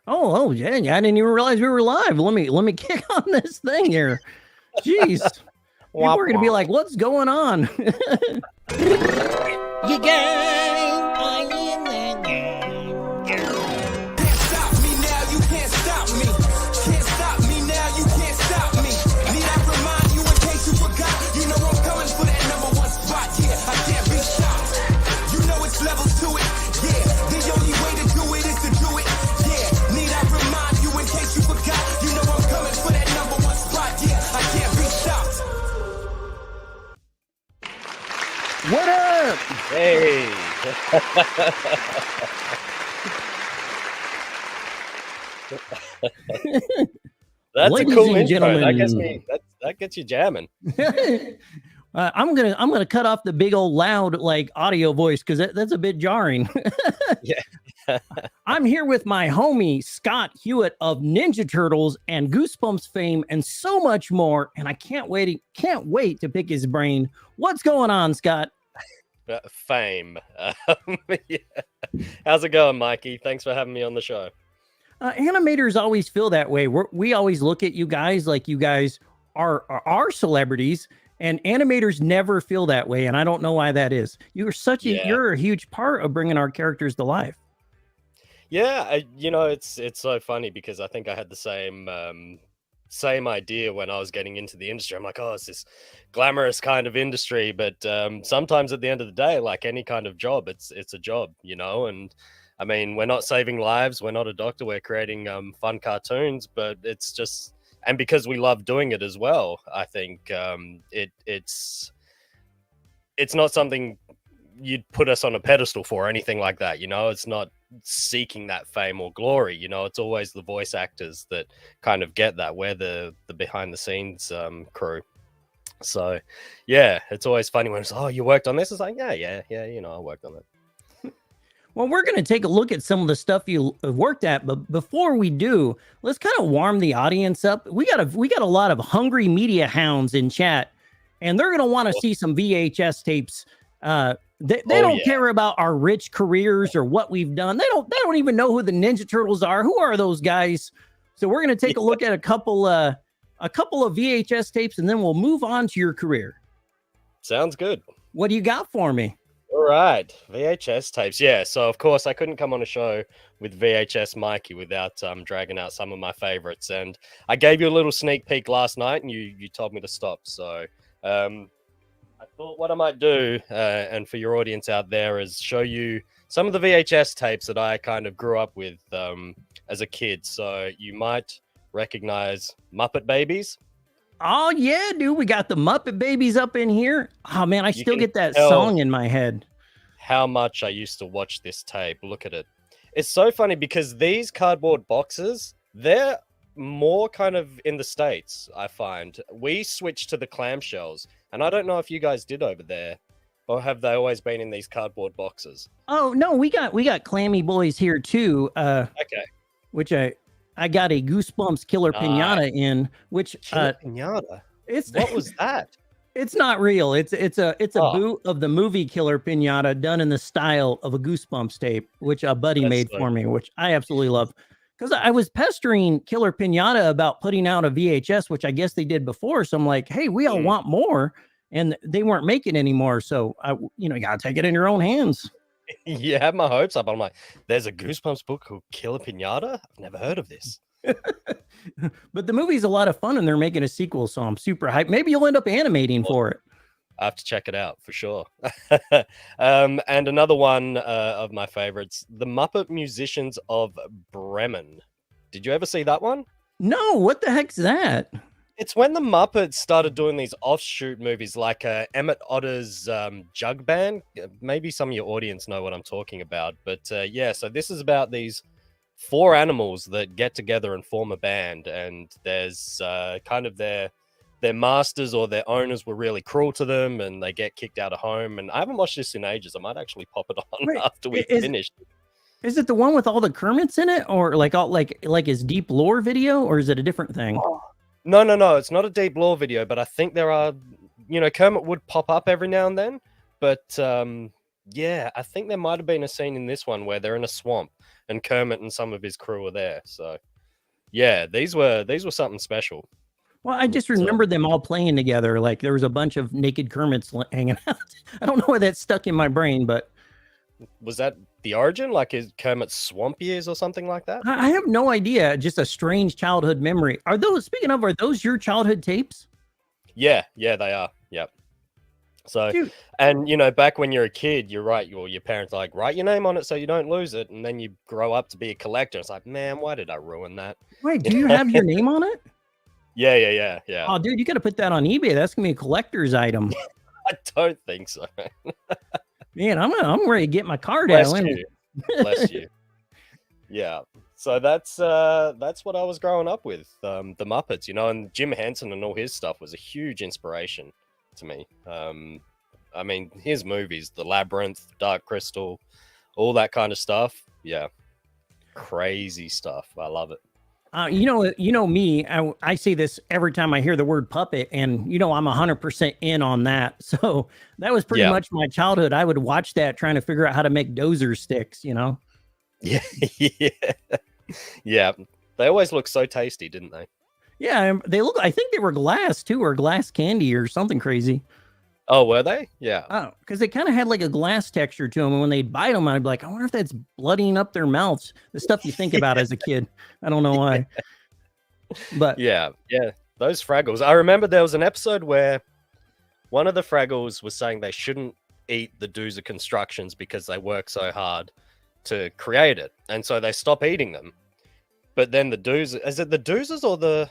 Yeah, yeah. I didn't even realize we were live. Let me kick on this thing here. Jeez, people Womp are gonna be womp. like, "What's going on?" You gang, I in the gang. Can't stop me now, you can't stop me. Can't stop me now, you can't stop me. Need I remind you in case you forgot? You know I'm coming for that number one spot. Yeah, I can't be stopped. You know it's levels to it. Yeah, the only way to do it is to do it. Yeah, need I remind you in case you forgot? You know I'm coming for that number one spot. Yeah, I can't be stopped. What up? Hey. That's Ladies a cool and intro. gentlemen. That gets you jamming. I'm gonna cut off the big old loud like audio voice because that's a bit jarring. Yeah. I'm here with my homie Scott Hewitt of Ninja Turtles and Goosebumps fame and so much more. And I can't wait to pick his brain. What's going on, Scott? Fame. Yeah. How's it going, Mikey? Thanks for having me on the show. Animators always feel that way. We always look at you guys like you guys are celebrities, and animators never feel that way. And I don't know why that is. You're a huge part of bringing our characters to life. Yeah, it's so funny because I think I had the same idea when I was getting into the industry. I'm like, oh, it's this glamorous kind of industry, but sometimes at the end of the day, like any kind of job, it's a job, and I mean, we're not saving lives, we're not a doctor, we're creating fun cartoons, but it's just, and because we love doing it as well, I think it's not something you'd put us on a pedestal for or anything like that. It's not seeking that fame or glory. It's always the voice actors that kind of get that. We're the behind the scenes crew. So yeah, it's always funny when it's, oh, you worked on this. It's like, yeah, I worked on it. Well, we're going to take a look at some of the stuff you have worked at, but before we do, let's kind of warm the audience up. We got a lot of hungry media hounds in chat, and they're going to want to see some VHS tapes. They don't care about our rich careers or what we've done. They don't even know who the Ninja Turtles are. Who are those guys? So we're going to take a look at a couple of VHS tapes, and then we'll move on to your career. Sounds good. What do you got for me? All right, VHS tapes. Yeah, so of course I couldn't come on a show with VHS Mikey without dragging out some of my favorites. And I gave you a little sneak peek last night, and you told me to stop. So I thought what I might do, and for your audience out there, is show you some of the VHS tapes that I kind of grew up with as a kid. So you might recognize Muppet Babies. Oh, yeah, dude. We got the Muppet Babies up in here. Oh, man, I still get that song in my head. How much I used to watch this tape. Look at it. It's so funny because these cardboard boxes, they're more kind of in the States, I find. We switched to the clamshells, and I don't know if you guys did over there, or have they always been in these cardboard boxes? Oh, no, we got clammy boys here, too. Okay. Which I got a Goosebumps Killer Pinata in, which Killer Pinata. What was that? It's not real. It's a boot of the movie Killer Pinata done in the style of a Goosebumps tape, which a buddy made for me, which I absolutely love. Because I was pestering Killer Pinata about putting out a VHS, which I guess they did before. So I'm like, hey, we all want more, and they weren't making anymore. So you gotta take it in your own hands. You had my hopes up. I'm like, there's a Goosebumps book called Killer Pinata? I've never heard of this. But the movie's a lot of fun, and they're making a sequel, so I'm super hyped. Maybe you'll end up animating for it. I have to check it out for sure. And another one of my favorites, The Muppet Musicians of Bremen. Did you ever see that one? No, what the heck's that? It's when the Muppets started doing these offshoot movies like Emmett Otter's Jug Band. Maybe some of your audience know what I'm talking about. But yeah, so this is about these 4 animals that get together and form a band. And there's kind of their masters or their owners were really cruel to them, and they get kicked out of home. And I haven't watched this in ages. I might actually pop it on after we finish. Is it the one with all the Kermits in it, or like his deep lore video, or is it a different thing? No. It's not a deep lore video, but I think there are, Kermit would pop up every now and then. But Yeah, I think there might have been a scene in this one where they're in a swamp and Kermit and some of his crew are there. So yeah, these were something special. Well, I just So remember them all playing together. Like there was a bunch of naked Kermits hanging out. I don't know why that stuck in my brain, but was that the origin? Like is Kermit's swamp years or something like that? I have no idea. Just a strange childhood memory. Are those, speaking of, are those your childhood tapes? Yeah, they are. Yep. So, Dude. and you know, back when you're a kid, you're right. Your parents are like, write your name on it so you don't lose it, and then you grow up to be a collector. It's like, man, why did I ruin that? Wait, do you have your name on it? Yeah. Oh, dude, you got to put that on eBay. That's gonna be a collector's item. I don't think so. Man, I'm ready to get my card Bless out. you. Bless you. Yeah. So that's what I was growing up with. The Muppets, you know, and Jim Henson and all his stuff was a huge inspiration to me. I mean, his movies, The Labyrinth, Dark Crystal, all that kind of stuff. Yeah. Crazy stuff. I love it. You know me. I say this every time I hear the word puppet, and you know I'm 100% in on that. So that was pretty much my childhood. I would watch that, trying to figure out how to make dozer sticks. You know. Yeah. Yeah. They always look so tasty, didn't they? Yeah, they look. I think they were glass too, or glass candy, or something crazy. Oh, were they? Yeah. Oh, because they kind of had like a glass texture to them, and when they'd bite them, I'd be like, I wonder if that's bloodying up their mouths. The stuff you think about as a kid. I don't know why. But yeah, those Fraggles. I remember there was an episode where one of the Fraggles was saying they shouldn't eat the Doozer constructions because they work so hard to create it, and so they stop eating them. But then the Doozer, is it the Doozers or the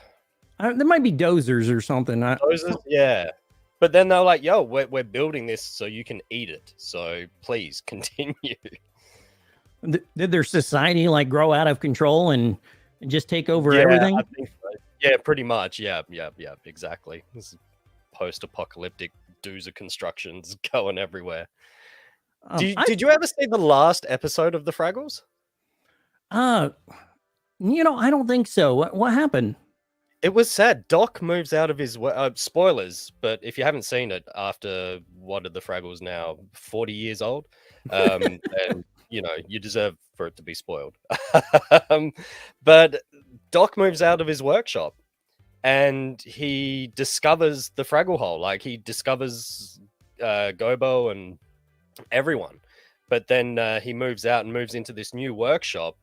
there might be dozers or something. Doozers? Yeah. But then they're like, yo, we're building this so you can eat it. So please continue. Did their society like grow out of control and just take over everything? I think so. Yeah, pretty much. Yeah, exactly. This is post-apocalyptic Doozer constructions going everywhere. Did you ever see the last episode of the Fraggles? You know, I don't think so. What happened? It was sad. Doc moves out of his spoilers, but if you haven't seen it after what are the Fraggles now, 40 years old, and you know you deserve for it to be spoiled. But Doc moves out of his workshop, and he discovers the Fraggle Hole. Like he discovers Gobo and everyone, but then he moves out and moves into this new workshop.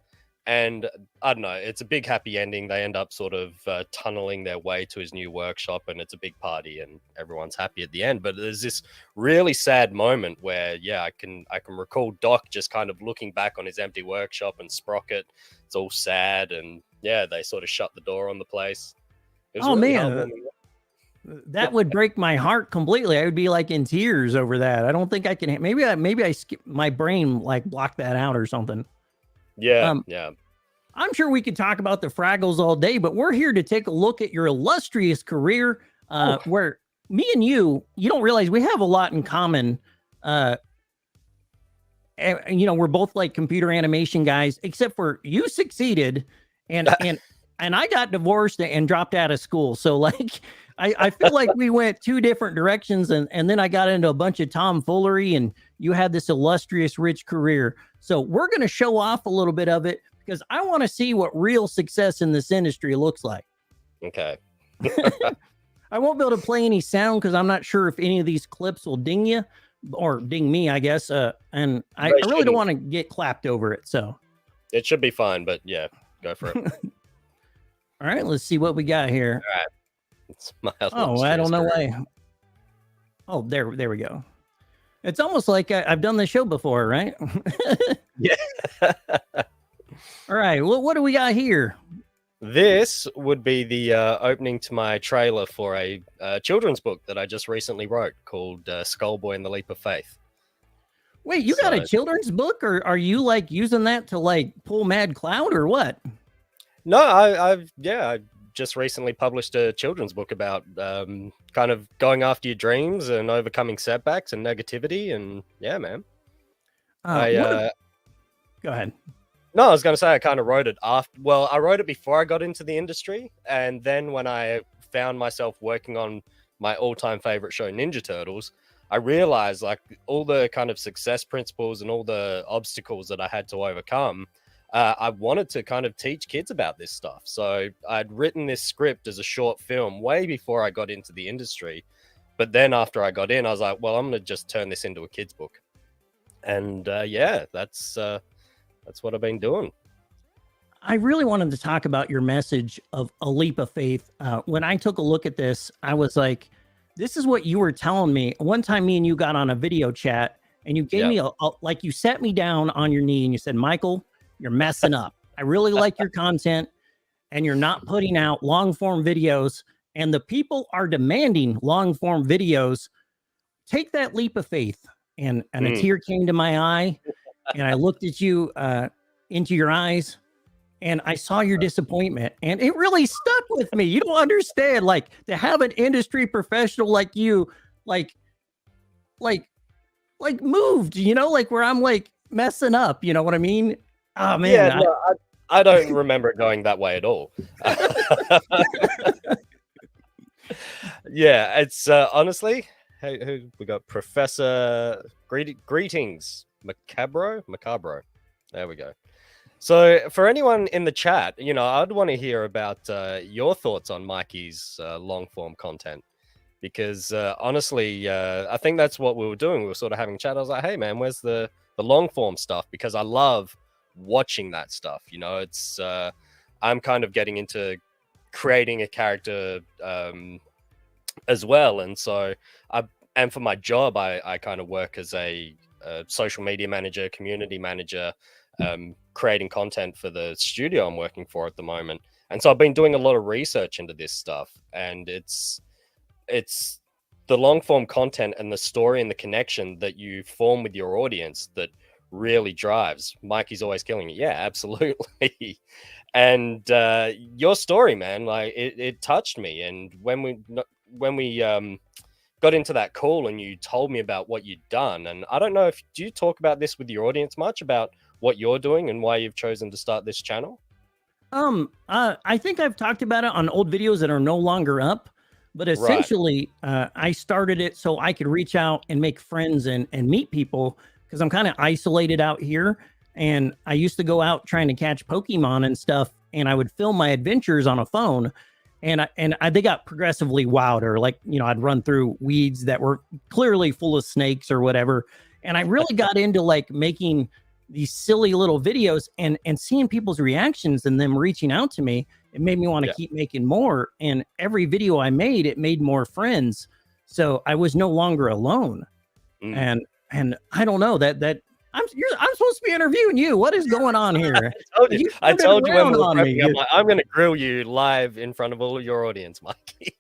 And I don't know, it's a big happy ending. They end up sort of tunneling their way to his new workshop, and it's a big party, and everyone's happy at the end. But there's this really sad moment where, yeah, I can recall Doc just kind of looking back on his empty workshop and Sprocket. It's all sad, and yeah, they sort of shut the door on the place. It was really man, that would break my heart completely. I would be like in tears over that. I don't think I can. Maybe I skip my brain, like block that out or something. Yeah. I'm sure we could talk about the Fraggles all day, but we're here to take a look at your illustrious career, where me and you don't realize we have a lot in common. You know, we're both like computer animation guys, except for you succeeded and I got divorced and dropped out of school. So like, I feel like we went two different directions, and then I got into a bunch of tomfoolery, and you had this illustrious, rich career. So we're going to show off a little bit of it because I want to see what real success in this industry looks like. Okay. I won't be able to play any sound because I'm not sure if any of these clips will ding you or ding me, I guess. And I really don't want to get clapped over it. So it should be fine, but yeah, go for it. All right, let's see what we got here. All right. It's my I don't know why. Oh, there we go. It's almost like I've done this show before, right? Yeah. All right. Well, what do we got here? This would be the opening to my trailer for a children's book that I just recently wrote called Skullboy and the Leap of Faith. Wait, you got a children's book, or are you like using that to like pull Mad Cloud or what? No, I just recently published a children's book about kind of going after your dreams and overcoming setbacks and negativity. And yeah, man. Go ahead. No, I was going to say I kind of wrote it after. Well, I wrote it before I got into the industry. And then when I found myself working on my all-time favorite show, Ninja Turtles, I realized like all the kind of success principles and all the obstacles that I had to overcome. I wanted to kind of teach kids about this stuff. So I'd written this script as a short film way before I got into the industry. But then after I got in, I was like, well, I'm going to just turn this into a kid's book. And yeah, that's what I've been doing. I really wanted to talk about your message of a leap of faith. When I took a look at this, I was like, this is what you were telling me. One time me and you got on a video chat and you gave me like you set me down on your knee and you said, Michael, you're messing up. I really like your content and you're not putting out long form videos, and the people are demanding long form videos. Take that leap of faith. And a tear came to my eye and I looked at you into your eyes and I saw your disappointment, and it really stuck with me. You don't understand, like, to have an industry professional like you, like moved, you know, like where I'm like messing up, you know what I mean? Oh man. Yeah, no, I don't remember it going that way at all. Yeah, it's honestly, who we got? Professor Greetings Macabro. There we go. So for anyone in the chat, you know, I'd want to hear about your thoughts on Mikey's long form content, because honestly, I think that's what we were doing. We were sort of having a chat. I was like, hey man, where's the long form stuff? Because I love watching that stuff. You know, it's I'm kind of getting into creating a character as well, and so and for my job, I kind of work as a social media manager, community manager, creating content for the studio I'm working for at the moment. And so I've been doing a lot of research into this stuff, and it's the long form content and the story and the connection that you form with your audience that really drives. Mikey's always killing it. Yeah, absolutely. And your story, man, like it touched me. And when we got into that call and you told me about what you'd done, and I don't know if do you talk about this with your audience much about what you're doing and why you've chosen to start this channel? I think I've talked about it on old videos that are no longer up, but essentially, I started it so I could reach out and make friends and meet people, because I'm kind of isolated out here. And I used to go out trying to catch Pokemon and stuff, and I would film my adventures on a phone. And they got progressively wilder. Like, you know, I'd run through weeds that were clearly full of snakes or whatever. And I really got into like making these silly little videos and seeing people's reactions and them reaching out to me. It made me want to keep making more. And every video I made, it made more friends. So I was no longer alone. And I don't know that I'm supposed to be interviewing you. What is going on here? I told you when we were prepping, I'm like, I'm going to grill you live in front of all of your audience, Mikey.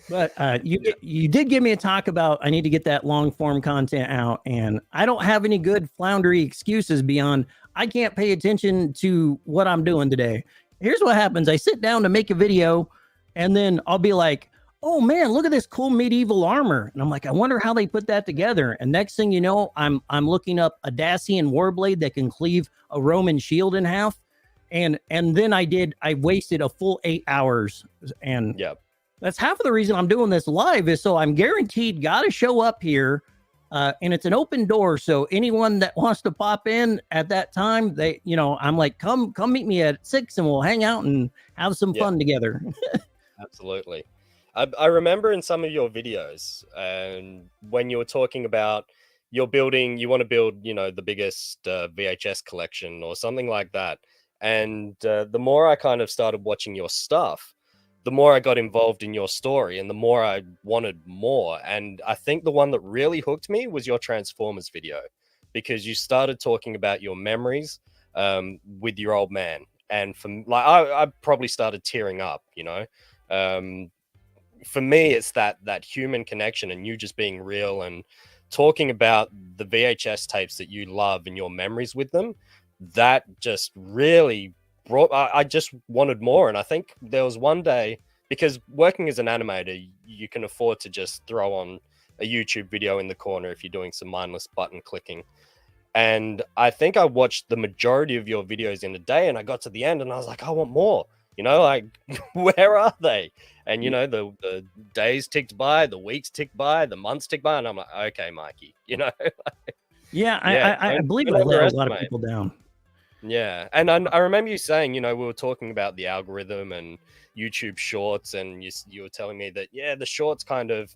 But you did give me a talk about I need to get that long form content out, and I don't have any good floundery excuses beyond I can't pay attention to what I'm doing today. Here's what happens. I sit down to make a video, and then I'll be like, oh man, look at this cool medieval armor. And I'm like, I wonder how they put that together. And next thing you know, I'm looking up a Dacian warblade that can cleave a Roman shield in half. And then I wasted a full 8 hours. And that's half of the reason I'm doing this live, is so I'm guaranteed got to show up here. And it's an open door. So anyone that wants to pop in at that time, they, you know, I'm like, come meet me at 6 and we'll hang out and have some fun together. Absolutely. I remember in some of your videos, and when you were talking about you want to build, you know, the biggest VHS collection or something like that. And the more I kind of started watching your stuff, the more I got involved in your story and the more I wanted more. And I think the one that really hooked me was your Transformers video, because you started talking about your memories with your old man. And I probably started tearing up, you know. For me, it's that human connection and you just being real and talking about the VHS tapes that you love and your memories with them. That just really brought, I just wanted more. And I think there was one day, because working as an animator, you can afford to just throw on a YouTube video in the corner if you're doing some mindless button clicking. And I think I watched the majority of your videos in a day, and I got to the end and I was like, I want more. You know, like where are they? And you know, the days ticked by, the weeks ticked by, the months ticked by, and I'm like, okay, Mikey, you know. Yeah, Yeah, I believe don't I let a lot of underestimate. people down. Yeah, and I remember you saying, you know, we were talking about the algorithm and YouTube Shorts, and you were telling me that the shorts kind of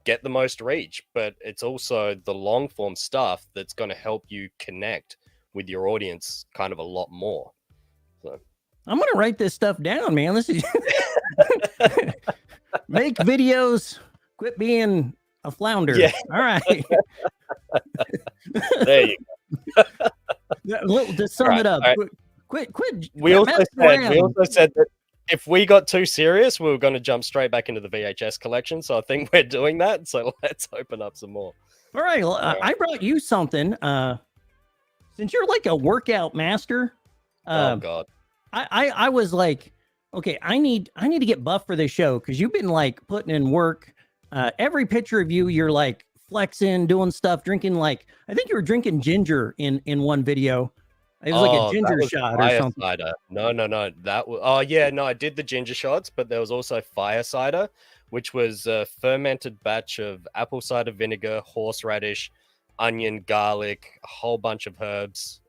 get the most reach, but it's also the long form stuff that's going to help you connect with your audience kind of a lot more. So I'm gonna write this stuff down, man. This is make videos, quit being a flounder. Yeah. All right. there you go. To sum it up, all right. quit. We quit also messing said around. that if we got too serious, we were going to jump straight back into the VHS collection. So I think we're doing that. So let's open up some more. All right, well, I brought you something. Since you're like a workout master, Oh God. I was like, okay, I need to get buff for this show because you've been like putting in work. Every picture of you, you're like flexing, doing stuff, drinking like I think you were drinking ginger in one video. It was like a ginger shot or fire something. cider. No. That was I did the ginger shots, but there was also fire cider, which was a fermented batch of apple cider vinegar, horseradish, onion, garlic, a whole bunch of herbs,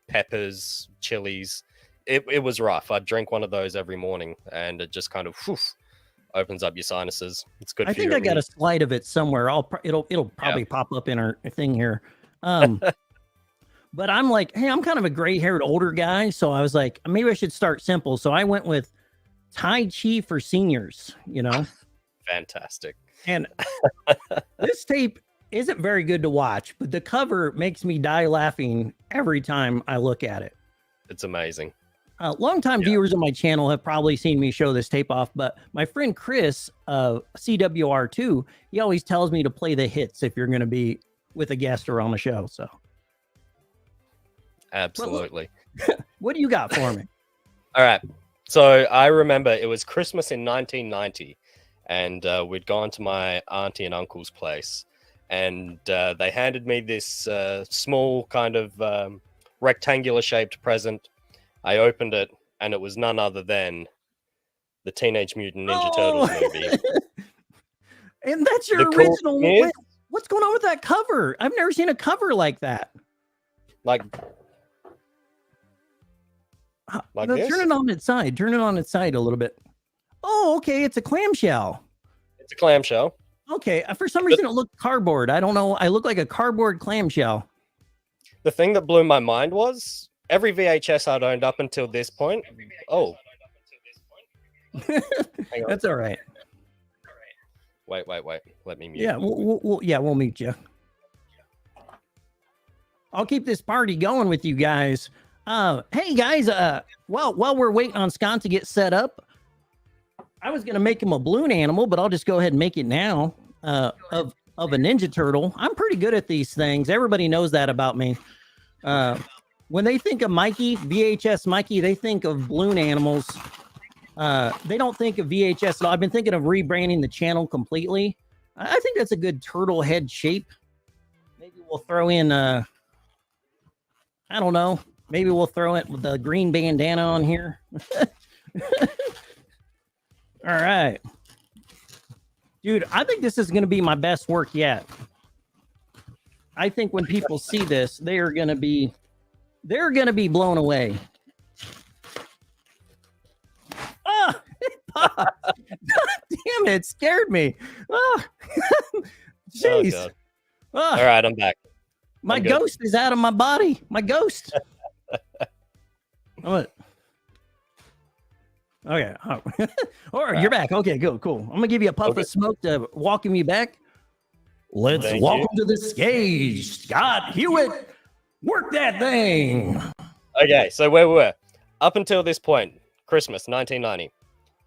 peppers, chilies. It was rough. I'd drink one of those every morning, and it just kind of opens up your sinuses. It's good. I think I got a slide of it somewhere. It'll probably pop up in our thing here. But I'm like, hey, I'm kind of a gray-haired older guy, so I was like, maybe I should start simple. So I went with Tai Chi for seniors, you know. Fantastic. And this tape isn't very good to watch, but the cover makes me die laughing every time I look at it. It's amazing. Longtime viewers of my channel have probably seen me show this tape off, but my friend Chris of CWR2, he always tells me to play the hits if you're going to be with a guest or on the show. So, absolutely. What do you got for me? All right. So I remember it was Christmas in 1990, and we'd gone to my auntie and uncle's place, and they handed me this small kind of rectangular shaped present. I opened it, and it was none other than the Teenage Mutant Ninja Turtles movie. And that's your original. Wait, what's going on with that cover? I've never seen a cover like that. Like No, this? turn it on its side. Turn it on its side a little bit. Oh, okay. It's a clamshell. It's a clamshell. Okay. For some reason, it looked cardboard. I don't know. I look like a cardboard clamshell. The thing that blew my mind was every VHS I'd owned up until this point. Oh. That's all right. Wait. Let me mute. Yeah, we'll mute you. I'll keep this party going with you guys. Hey guys, while we're waiting on Scott to get set up, I was gonna make him a balloon animal, but I'll just go ahead and make it now. Of a Ninja Turtle. I'm pretty good at these things. Everybody knows that about me. When they think of Mikey, VHS Mikey, they think of balloon animals. They don't think of VHS at all. I've been thinking of rebranding the channel completely. I think that's a good turtle head shape. Maybe we'll throw in, I don't know. Maybe we'll throw it with the green bandana on here. All right. Dude, I think this is going to be my best work yet. I think when people see this, they're going to be blown away. Ah, damn it, scared me. Oh, jeez. Oh, all right, I'm back. My ghost is out of my body. My ghost. What? Okay. Oh. All right, you're back. Okay, cool. I'm gonna give you a puff of smoke to welcome you back. Let's welcome to the stage, Scott Hewitt. Work that thing. Okay, so where we were up until this point, Christmas 1990.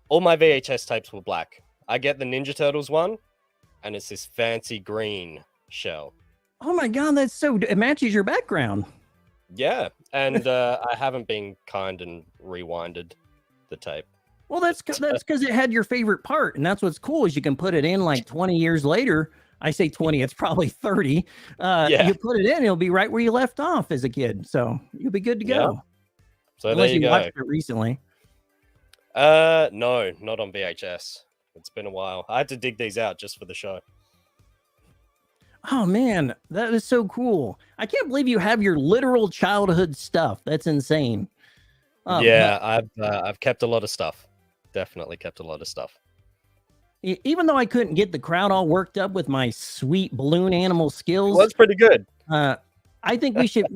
All my VHS tapes were black. I get the Ninja Turtles one, and it's this fancy green shell. Oh my god, that's so. It matches your background. Yeah, and I haven't been kind and rewinded the tape. Well, that's because it had your favorite part, and that's what's cool is you can put it in like 20 years later. I say 20, it's probably 30. You put it in, it'll be right where you left off as a kid, so you'll be good to go. So Unless there you you go. watched it recently. No, not on VHS. It's been a while. I had to dig these out just for the show. Oh man, that is so cool. I can't believe you have your literal childhood stuff. That's insane. Yeah, I've kept a lot of stuff. Definitely kept a lot of stuff. Even though I couldn't get the crowd all worked up with my sweet balloon animal It skills, was pretty good. I think we should,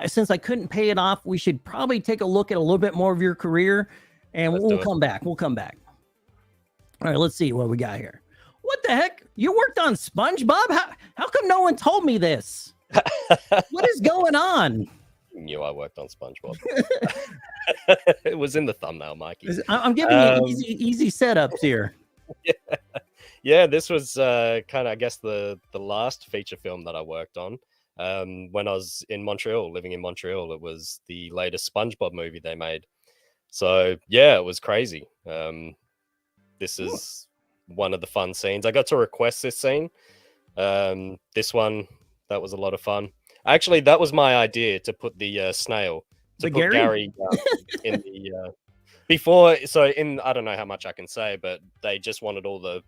since I couldn't pay it off, we should probably take a look at a little bit more of your career, and Let's we'll do it. come back. We'll come back. All right, let's see what we got here. What the heck? You worked on SpongeBob? How come no one told me this? What is going on? You knew I worked on SpongeBob. It was in the thumbnail, Mikey. I'm giving you easy setups here. Yeah, this was kind of, I guess, the last feature film that I worked on. When I was in Montreal, living in Montreal. It was the latest SpongeBob movie they made. So yeah, it was crazy. This is one of the fun scenes. I got to request this scene. This one, that was a lot of fun. Actually, that was my idea, to put the snail, to put Gary in the before. So I don't know how much I can say, but they just wanted all the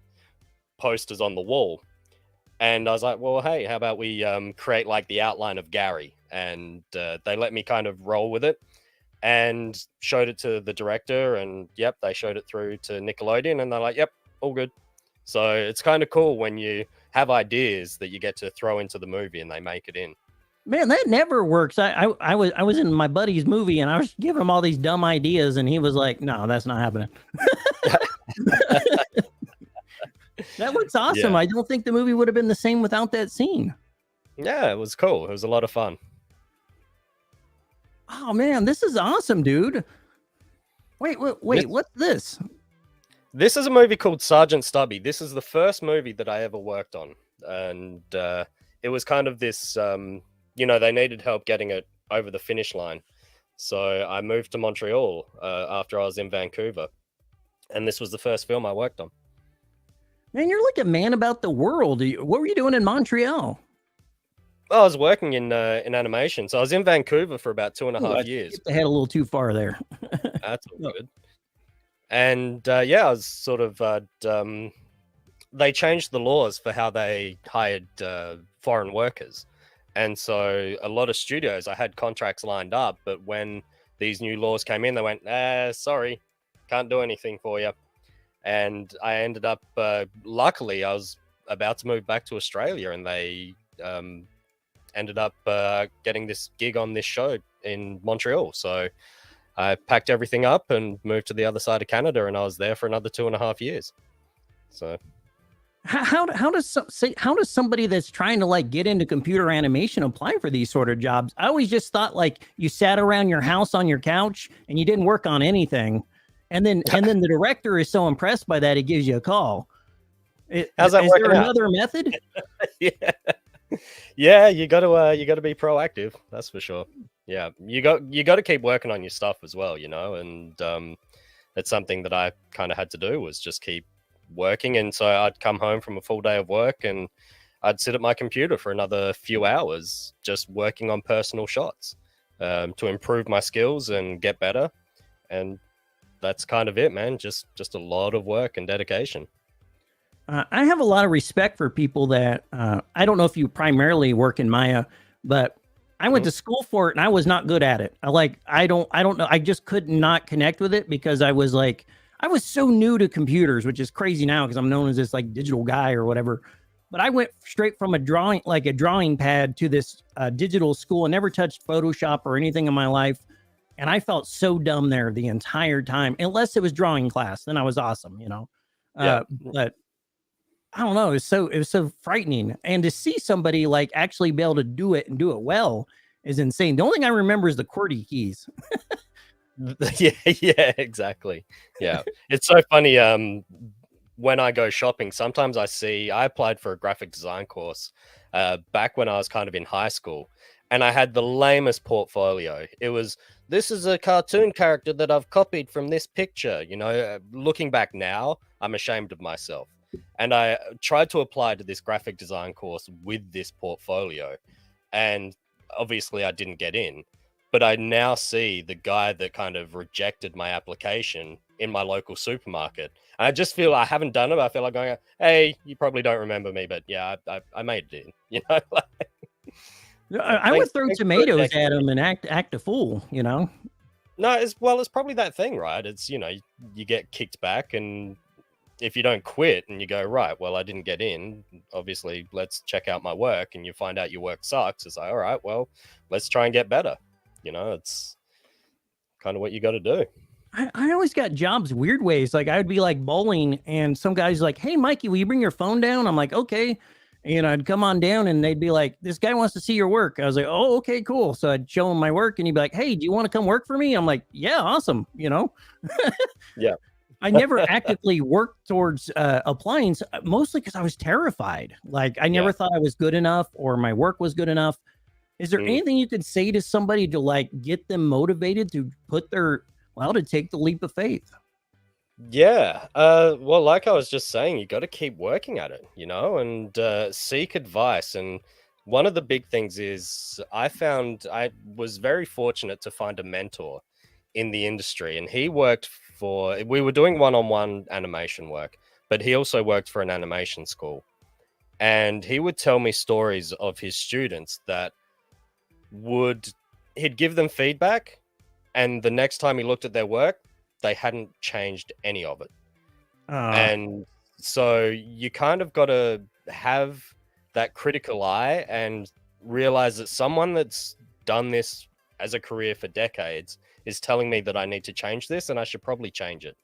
posters on the wall. And I was like, well, hey, how about we create like the outline of Gary? And they let me kind of roll with it and showed it to the director. And yep, they showed it through to Nickelodeon, and they're like, yep, all good. So it's kind of cool when you have ideas that you get to throw into the movie and they make it in. Man, that never works. I was in my buddy's movie, and I was giving him all these dumb ideas, and he was like, no, that's not happening. That looks awesome. Yeah. I don't think the movie would have been the same without that scene. Yeah, it was cool. It was a lot of fun. Oh man, this is awesome, dude. Wait, what's this? This is a movie called Sergeant Stubby. This is the first movie that I ever worked on. And it was kind of this, they needed help getting it over the finish line. So I moved to Montreal after I was in Vancouver. And this was the first film I worked on. Man, you're like a man about the world. What were you doing in Montreal? Well, I was working in animation. So I was in Vancouver for about 2.5 years. Skipped ahead a little too far there. That's all good. And I was sort of, they changed the laws for how they hired foreign workers. And so a lot of studios, I had contracts lined up, but when these new laws came in, they went, sorry, can't do anything for you. And I ended up, luckily, I was about to move back to Australia, and they ended up getting this gig on this show in Montreal. So I packed everything up and moved to the other side of Canada, and I was there for another 2.5 years. So how does somebody that's trying to like get into computer animation apply for these sort of jobs? I always just thought like you sat around your house on your couch and you didn't work on anything, and then the director is so impressed by that he gives you a call. How's that is working there out? another method? Yeah, you got to be proactive. That's for sure. Yeah, you got to keep working on your stuff as well, and it's something that I kind of had to do, was just keep working. And so I'd come home from a full day of work and I'd sit at my computer for another few hours just working on personal shots to improve my skills and get better. And that's kind of it, man. Just a lot of work and dedication. I have a lot of respect for people that I don't know if you primarily work in Maya, but I went to school for it and I was not good at it. I don't know. I just could not connect with it because I was so new to computers, which is crazy now because I'm known as this like digital guy or whatever. But I went straight from a drawing pad to this digital school and never touched Photoshop or anything in my life. And I felt so dumb there the entire time, unless it was drawing class. Then I was awesome, Yeah. But I don't know. It was so frightening. And to see somebody like actually be able to do it and do it well is insane. The only thing I remember is the QWERTY keys. Yeah, exactly. Yeah. It's so funny. When I go shopping, sometimes I applied for a graphic design course back when I was kind of in high school, and I had the lamest portfolio. It was, this is a cartoon character that I've copied from this picture. Looking back now, I'm ashamed of myself. And I tried to apply to this graphic design course with this portfolio, and obviously I didn't get in. But I now see the guy that kind of rejected my application in my local supermarket. And I just feel I haven't done it. I feel like going, hey, you probably don't remember me, but yeah, I made it in. You know, I would throw thanks for tomatoes rejecting at me. him and act a fool, you know? No, it's probably that thing, right? It's, you know, you get kicked back, and if you don't quit and you go, right, well, I didn't get in, obviously, let's check out my work, and you find out your work sucks. It's like, all right, well, let's try and get better. You know, it's kind of what you got to do. I always got jobs weird ways. Like I would be like bowling and some guy's like, hey, Mikey, will you bring your phone down? I'm like, okay. And I'd come on down and they'd be like, this guy wants to see your work. I was like, oh, okay, cool. So I'd show him my work and he'd be like, hey, do you want to come work for me? I'm like, yeah, awesome. You know? Yeah. I never actively worked towards applying, mostly because I was terrified. Like I never thought I was good enough or my work was good enough. Is there anything you could say to somebody to like get them motivated to put their, well, to take the leap of faith? Yeah. Well, like I was just saying, you got to keep working at it, you know, and seek advice. And one of the big things is I was very fortunate to find a mentor in the industry, and he worked we were doing one-on-one animation work, but he also worked for an animation school. And he would tell me stories of his students that he'd give them feedback, and the next time he looked at their work, they hadn't changed any of it. And so you kind of got to have that critical eye and realize that someone that's done this as a career for decades is telling me that I need to change this and I should probably change it,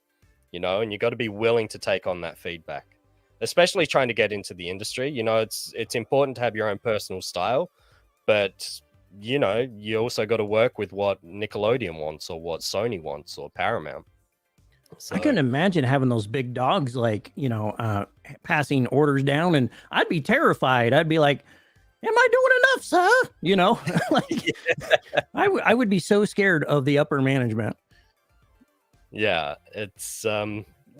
you know, and you got to be willing to take on that feedback, especially trying to get into the industry. You know, it's important to have your own personal style, but you know, you also got to work with what Nickelodeon wants or what Sony wants or Paramount. So, I couldn't imagine having those big dogs, like, you know, passing orders down, and I'd be terrified. I'd be like, am I doing enough, sir? You know, like I would be so scared of the upper management. yeah, it's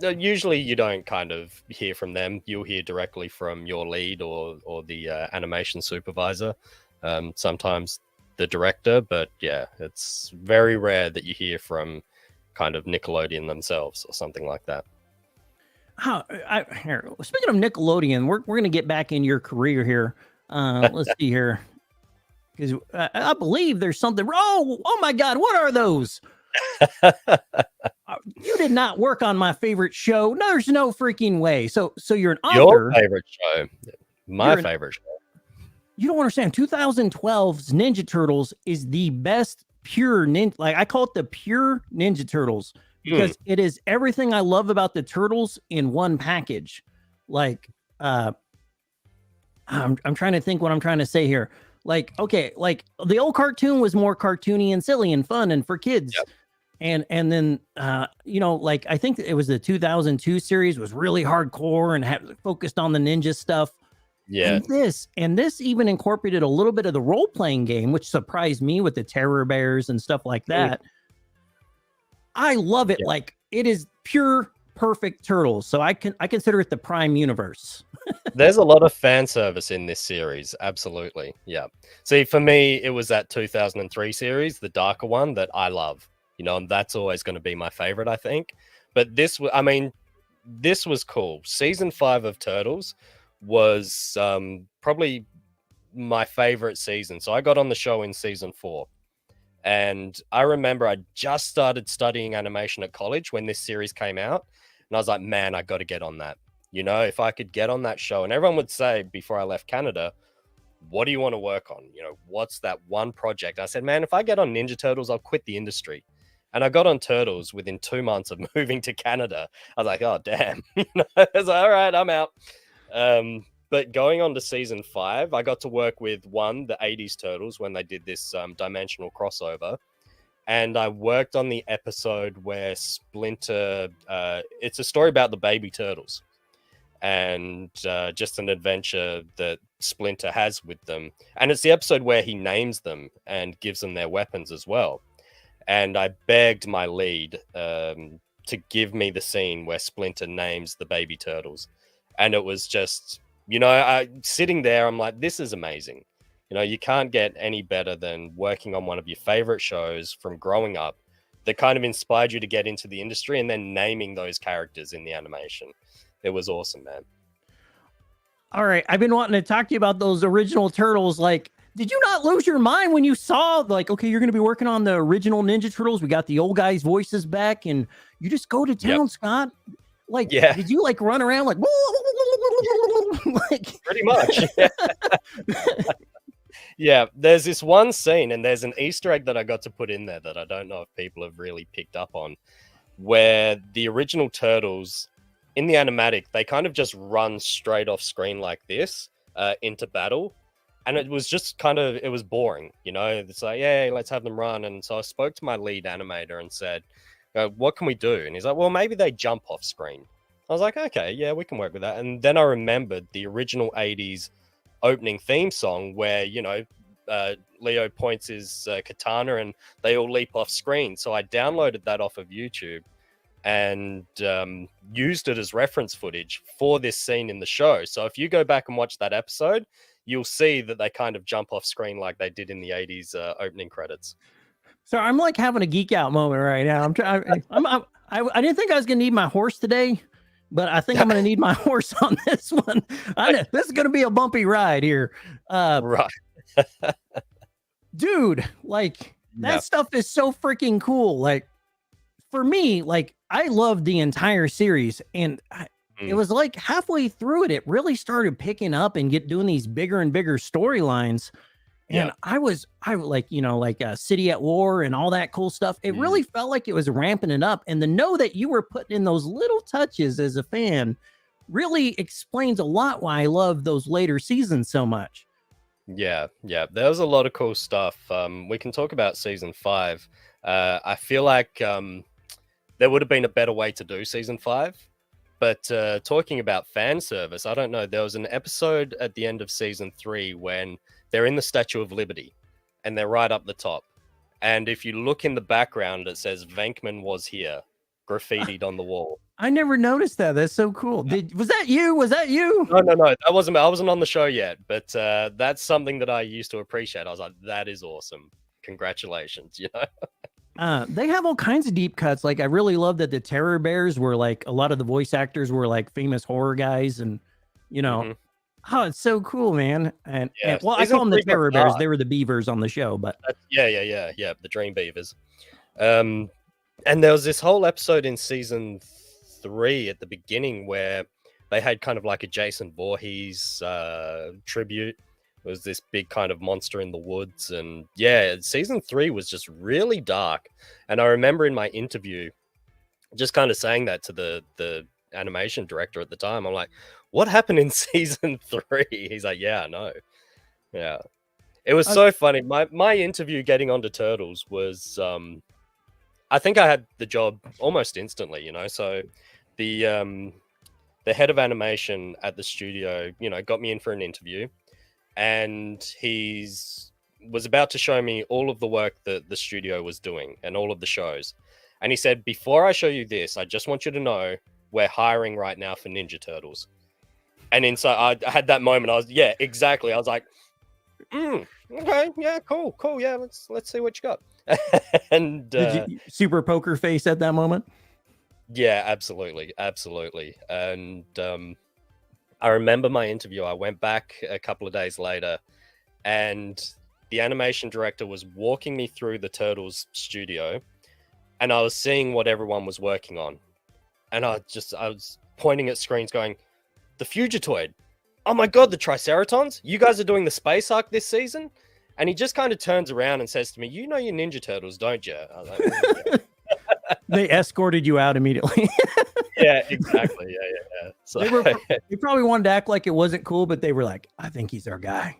usually you don't kind of hear from them. You'll hear directly from your lead or the animation supervisor, sometimes the director, but yeah, it's very rare that you hear from kind of Nickelodeon themselves or something like that. Here, speaking of Nickelodeon, we're going to get back in your career here. Let's see here, because I believe there's something. Oh my God, what are those? You did not work on my favorite show. No, there's no freaking way. So you're an author. Your favorite show, my favorite show. You don't understand. 2012's Ninja Turtles is the best pure ninja. Like I call it the pure Ninja Turtles because it is everything I love about the Turtles in one package. Like, I'm trying to think what I'm trying to say here. Like, okay, like the old cartoon was more cartoony and silly and fun and for kids. Yep. And then, you know, like I think it was the 2002 series was really hardcore and focused on the ninja stuff. Yeah. And this even incorporated a little bit of the role-playing game, which surprised me with the Terror Bears and stuff like that. I love it. Yeah. Like it is pure perfect Turtles. So I consider it the prime universe. There's a lot of fan service in this series. Absolutely. Yeah. See, for me, it was that 2003 series, the darker one that I love, you know, and that's always going to be my favorite, I think. But this was cool. Season 5 of Turtles was probably my favorite season. So I got on the show in season 4. And I remember I just started studying animation at college when this series came out. And I was like, man, I got to get on that. You know, if I could get on that show. And everyone would say before I left Canada, what do you want to work on? You know, what's that one project? I said, man, if I get on Ninja Turtles, I'll quit the industry. And I got on Turtles within 2 months of moving to Canada. I was like, oh, damn. You know, I was like, all right, I'm out. But going on to season 5, I got to work with the 80s Turtles when they did this dimensional crossover. And I worked on the episode where Splinter, it's a story about the baby turtles and just an adventure that Splinter has with them. And it's the episode where he names them and gives them their weapons as well. And I begged my lead to give me the scene where Splinter names the baby turtles. And it was just, you know, sitting there, I'm like, this is amazing. You know, you can't get any better than working on one of your favorite shows from growing up that kind of inspired you to get into the industry and then naming those characters in the animation. It was awesome, man. All right, I've been wanting to talk to you about those original Turtles. Like, did you not lose your mind when you saw, like, okay, you're going to be working on the original Ninja Turtles? We got the old guys' voices back, and you just go to town, Scott. Like, did you like run around like, like pretty much? Yeah, there's this one scene, and there's an Easter egg that I got to put in there that I don't know if people have really picked up on, where the original Turtles in the animatic, they kind of just run straight off screen like this into battle. And it was just it was boring, you know? It's like, yeah, let's have them run. And so I spoke to my lead animator and said, what can we do? And he's like, well, maybe they jump off screen. I was like, okay, yeah, we can work with that. And then I remembered the original 80s opening theme song where, you know, Leo points his katana and they all leap off screen. So I downloaded that off of YouTube and used it as reference footage for this scene in the show. So if you go back and watch that episode, you'll see that they kind of jump off screen like they did in the 80s opening credits. So I'm like having a geek out moment right now. I didn't think I was going to need my horse today, but I think I'm going to need my horse on this one. This is going to be a bumpy ride here. Right. Dude, like that stuff is so freaking cool. Like for me, like I loved the entire series, and it was like halfway through it really started picking up and doing these bigger and bigger storylines. And I like, you know, like City at War and all that cool stuff. It really felt like it was ramping it up. And to know that you were putting in those little touches as a fan really explains a lot why I love those later seasons so much. Yeah. There was a lot of cool stuff. We can talk about season 5. I feel like there would have been a better way to do season 5. But talking about fan service, I don't know. There was an episode at the end of season 3 when they're in the Statue of Liberty and they're right up the top. And if you look in the background, it says Venkman was here, graffitied on the wall. I never noticed that. That's so cool. Was that you? No. That wasn't. I wasn't on the show yet, but that's something that I used to appreciate. I was like, that is awesome. Congratulations, you know? They have all kinds of deep cuts. Like I really love that the Terror Bears were like, a lot of the voice actors were like famous horror guys, and you know, oh, it's so cool, man. And well, I call them the Terror Bears. They were the beavers on the show, but yeah, the Dream Beavers. And there was this whole episode in season 3 at the beginning where they had kind of like a Jason Voorhees tribute. It was this big kind of monster in the woods. And yeah, season 3 was just really dark. And I remember in my interview just kind of saying that to the animation director at the time. I'm like, what happened in season 3? He's like, yeah, I know. Yeah. It was so funny. My interview getting onto Turtles was, I think I had the job almost instantly, you know? So the head of animation at the studio, you know, got me in for an interview, and was about to show me all of the work that the studio was doing and all of the shows. And he said, before I show you this, I just want you to know we're hiring right now for Ninja Turtles. And inside, I had that moment. I was like, okay, yeah, cool, yeah, let's see what you got. And did you super poker face at that moment? Yeah, absolutely. And I remember my interview. I went back a couple of days later, and the animation director was walking me through the Turtles studio, and I was seeing what everyone was working on. And I was pointing at screens going, the Fugitoid. Oh my God, the Triceratons. You guys are doing the space arc this season? And he just kind of turns around and says to me, you know your Ninja Turtles, don't you? I was like, yeah. They escorted you out immediately. Yeah, exactly. Yeah. So they probably wanted to act like it wasn't cool, but they were like, I think he's our guy.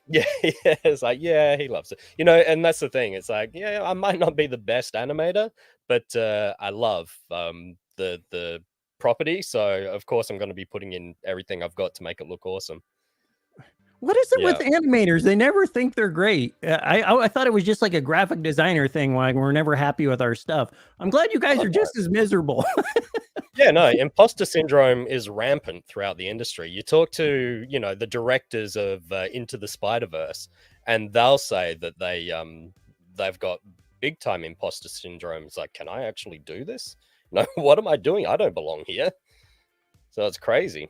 Yeah, it's like, yeah, he loves it. You know, and that's the thing. It's like, yeah, I might not be the best animator, but I love the property. So of course I'm going to be putting in everything I've got to make it look awesome. What is it with animators? They never think they're great. I thought it was just like a graphic designer thing. Like we're never happy with our stuff. I'm glad you guys are just as miserable. Yeah, no, imposter syndrome is rampant throughout the industry. You talk to, you know, the directors of Into the Spider-Verse, and they'll say that they've got big time imposter syndrome. It's like, can I actually do this? No, what am I doing? I don't belong here. So it's crazy.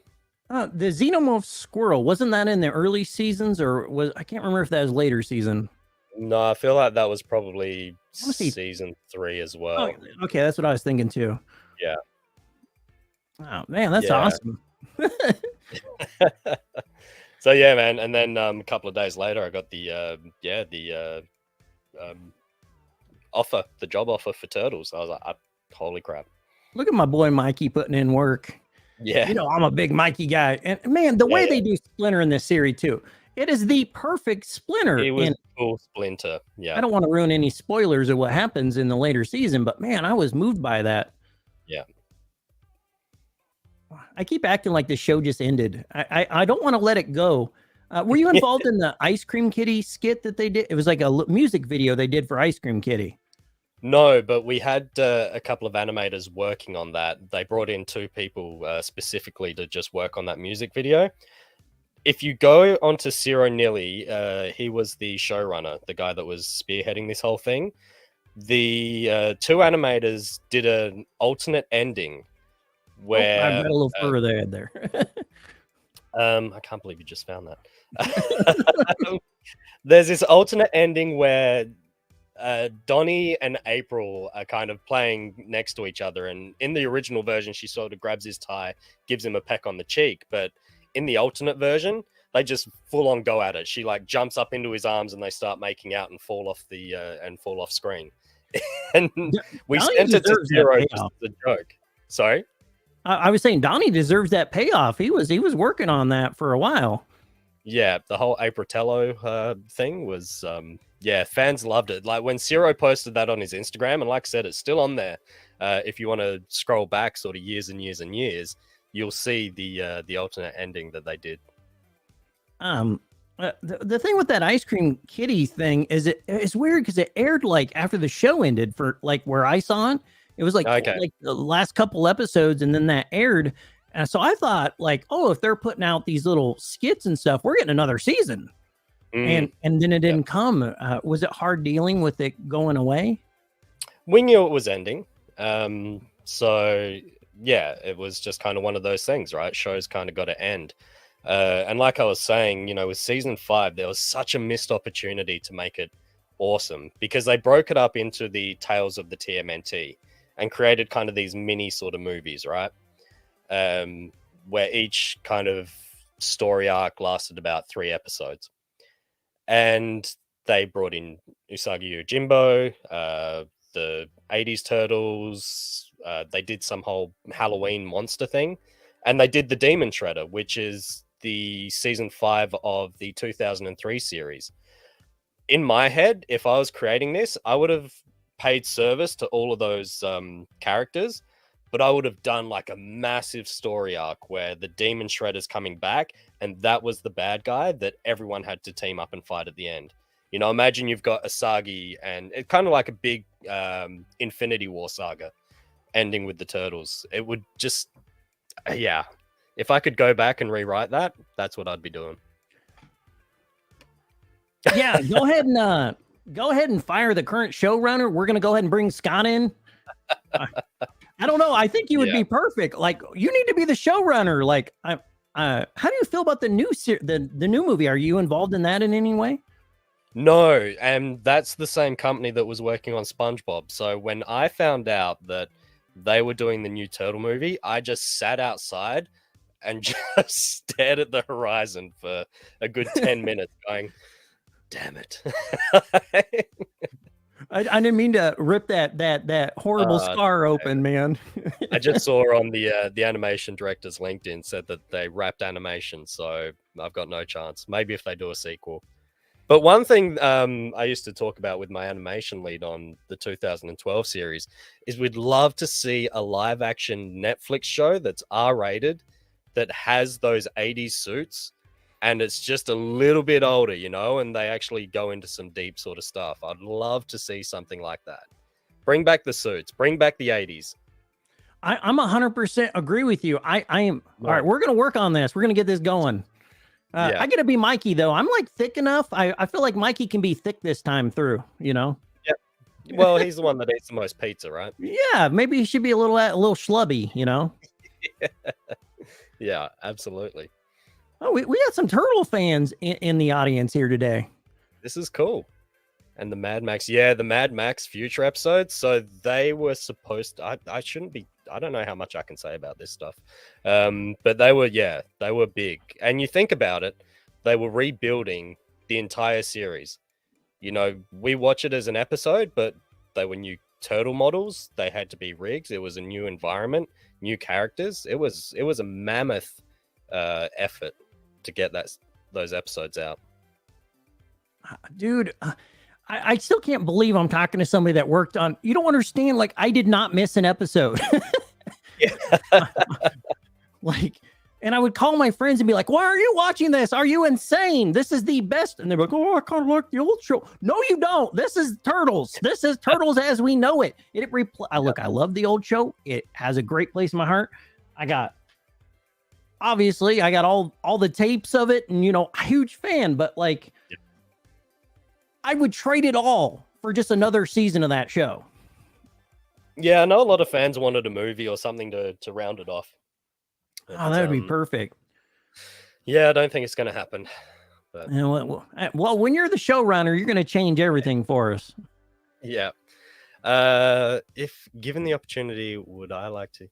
The Xenomorph squirrel, wasn't that in the early seasons, or was I can't remember if that was later season? No, I feel like that was probably wanna see- season 3 as well. Oh, okay, that's what I was thinking too. Yeah. Oh man, that's Yeah. awesome. So yeah, man. And then a couple of days later, I got the offer, the job offer for Turtles. I was like, holy crap. Look at my boy Mikey putting in work. Yeah. You know, I'm a big Mikey guy. And man, the way Yeah. they do Splinter in this series too, it is the perfect Splinter. It was And cool Splinter. Yeah. I don't want to ruin any spoilers of what happens in the later season, but man, I was moved by that. Yeah. I keep acting like the show just ended. I don't want to let it go. Were you involved in the Ice Cream Kitty skit that they did? It was like a music video they did for Ice Cream Kitty. No, but we had a couple of animators working on that. They brought in 2 people specifically to just work on that music video. If you go onto Ciro Nilly, he was the showrunner, the guy that was spearheading this whole thing. The 2 animators did an alternate ending where I've got a little further there. I can't believe you just found that. There's this alternate ending where Donnie and April are kind of playing next to each other, and in the original version she sort of grabs his tie, gives him a peck on the cheek, but in the alternate version they just full on go at it. She like jumps up into his arms and they start making out and fall off screen. And we Donnie sent it to deserves that Zero just payoff. as a joke. Sorry. I was saying Donnie deserves that payoff. He was working on that for a while. Yeah, the whole Apritello thing was, fans loved it. Like when Ciro posted that on his Instagram, and like I said, it's still on there. If you want to scroll back sort of years and years and years, you'll see the alternate ending that they did. The thing with that Ice Cream Kitty thing is it's weird because it aired like after the show ended for like where I saw it. It was like the last couple episodes, and then that aired. And so I thought, like, oh, if they're putting out these little skits and stuff, we're getting another season. And then it didn't come. Was it hard dealing with it going away? We knew it was ending. So yeah, it was just kind of one of those things, right? Shows kind of got to end. And like I was saying, you know, with season 5, there was such a missed opportunity to make it awesome because they broke it up into the Tales of the TMNT and created kind of these mini sort of movies, right? Where each kind of story arc lasted about 3 episodes. And they brought in Usagi Yojimbo, the 80s Turtles. They did some whole Halloween monster thing. And they did the Demon Shredder, which is the season 5 of the 2003 series. In my head, if I was creating this, I would have paid service to all of those characters, but I would have done like a massive story arc where the Demon Shredder's coming back, and that was the bad guy that everyone had to team up and fight at the end. You know, imagine you've got Asagi, and it's kind of like a big Infinity War saga ending with the Turtles. It would just, yeah. If I could go back and rewrite that, that's what I'd be doing. Yeah, go ahead and fire the current showrunner. We're gonna go ahead and bring Scott in. I don't know. I think you would be perfect. Like, you need to be the showrunner. Like, how do you feel about the new movie? Are you involved in that in any way? No, and that's the same company that was working on SpongeBob. So when I found out that they were doing the new Turtle movie, I just sat outside and just stared at the horizon for a good 10 minutes going, damn it. I didn't mean to rip that horrible scar open, man. I just saw on the animation director's LinkedIn said that they wrapped animation, so I've got no chance. Maybe if they do a sequel. But one thing I used to talk about with my animation lead on the 2012 series is we'd love to see a live action Netflix show that's R-rated, that has those 80s suits, and it's just a little bit older, you know, and they actually go into some deep sort of stuff. I'd love to see something like that. Bring back the suits, bring back the 80s. I'm 100% agree with you. I am. All right, we're going to work on this. We're going to get this going. Yeah. I gotta be Mikey though. I'm like thick enough. I feel like Mikey can be thick this time through. You know. Well, he's the one that eats the most pizza, right? Yeah, maybe he should be a little schlubby. You know. Yeah, absolutely. Oh, we got some turtle fans in the audience here today. This is cool. And the Mad Max, the Mad Max future episodes. So they were supposed to, I shouldn't be, I don't know how much I can say about this stuff. But they were big. And you think about it, they were rebuilding the entire series. You know, we watch it as an episode, but they were new turtle models. They had to be rigs. It was a new environment, new characters. It was a mammoth effort to get those episodes out. Dude, I still can't believe I'm talking to somebody that worked on. You don't understand. Like, I did not miss an episode. Like, and I would call my friends and be like, "Why are you watching this? Are you insane? This is the best." And they're like, "Oh, I kind of like the old show." No, you don't. This is Turtles. This is Turtles as we know it. Look, I love the old show. It has a great place in my heart. I got all the tapes of it, and a huge fan. But like, I would trade it all for just another season of that show. Yeah, I know a lot of fans wanted a movie or something to round it off. Oh, that would be perfect. Yeah, I don't think it's going to happen. But... Well, when you're the showrunner, you're going to change everything for us. Yeah. If given the opportunity, would I like to?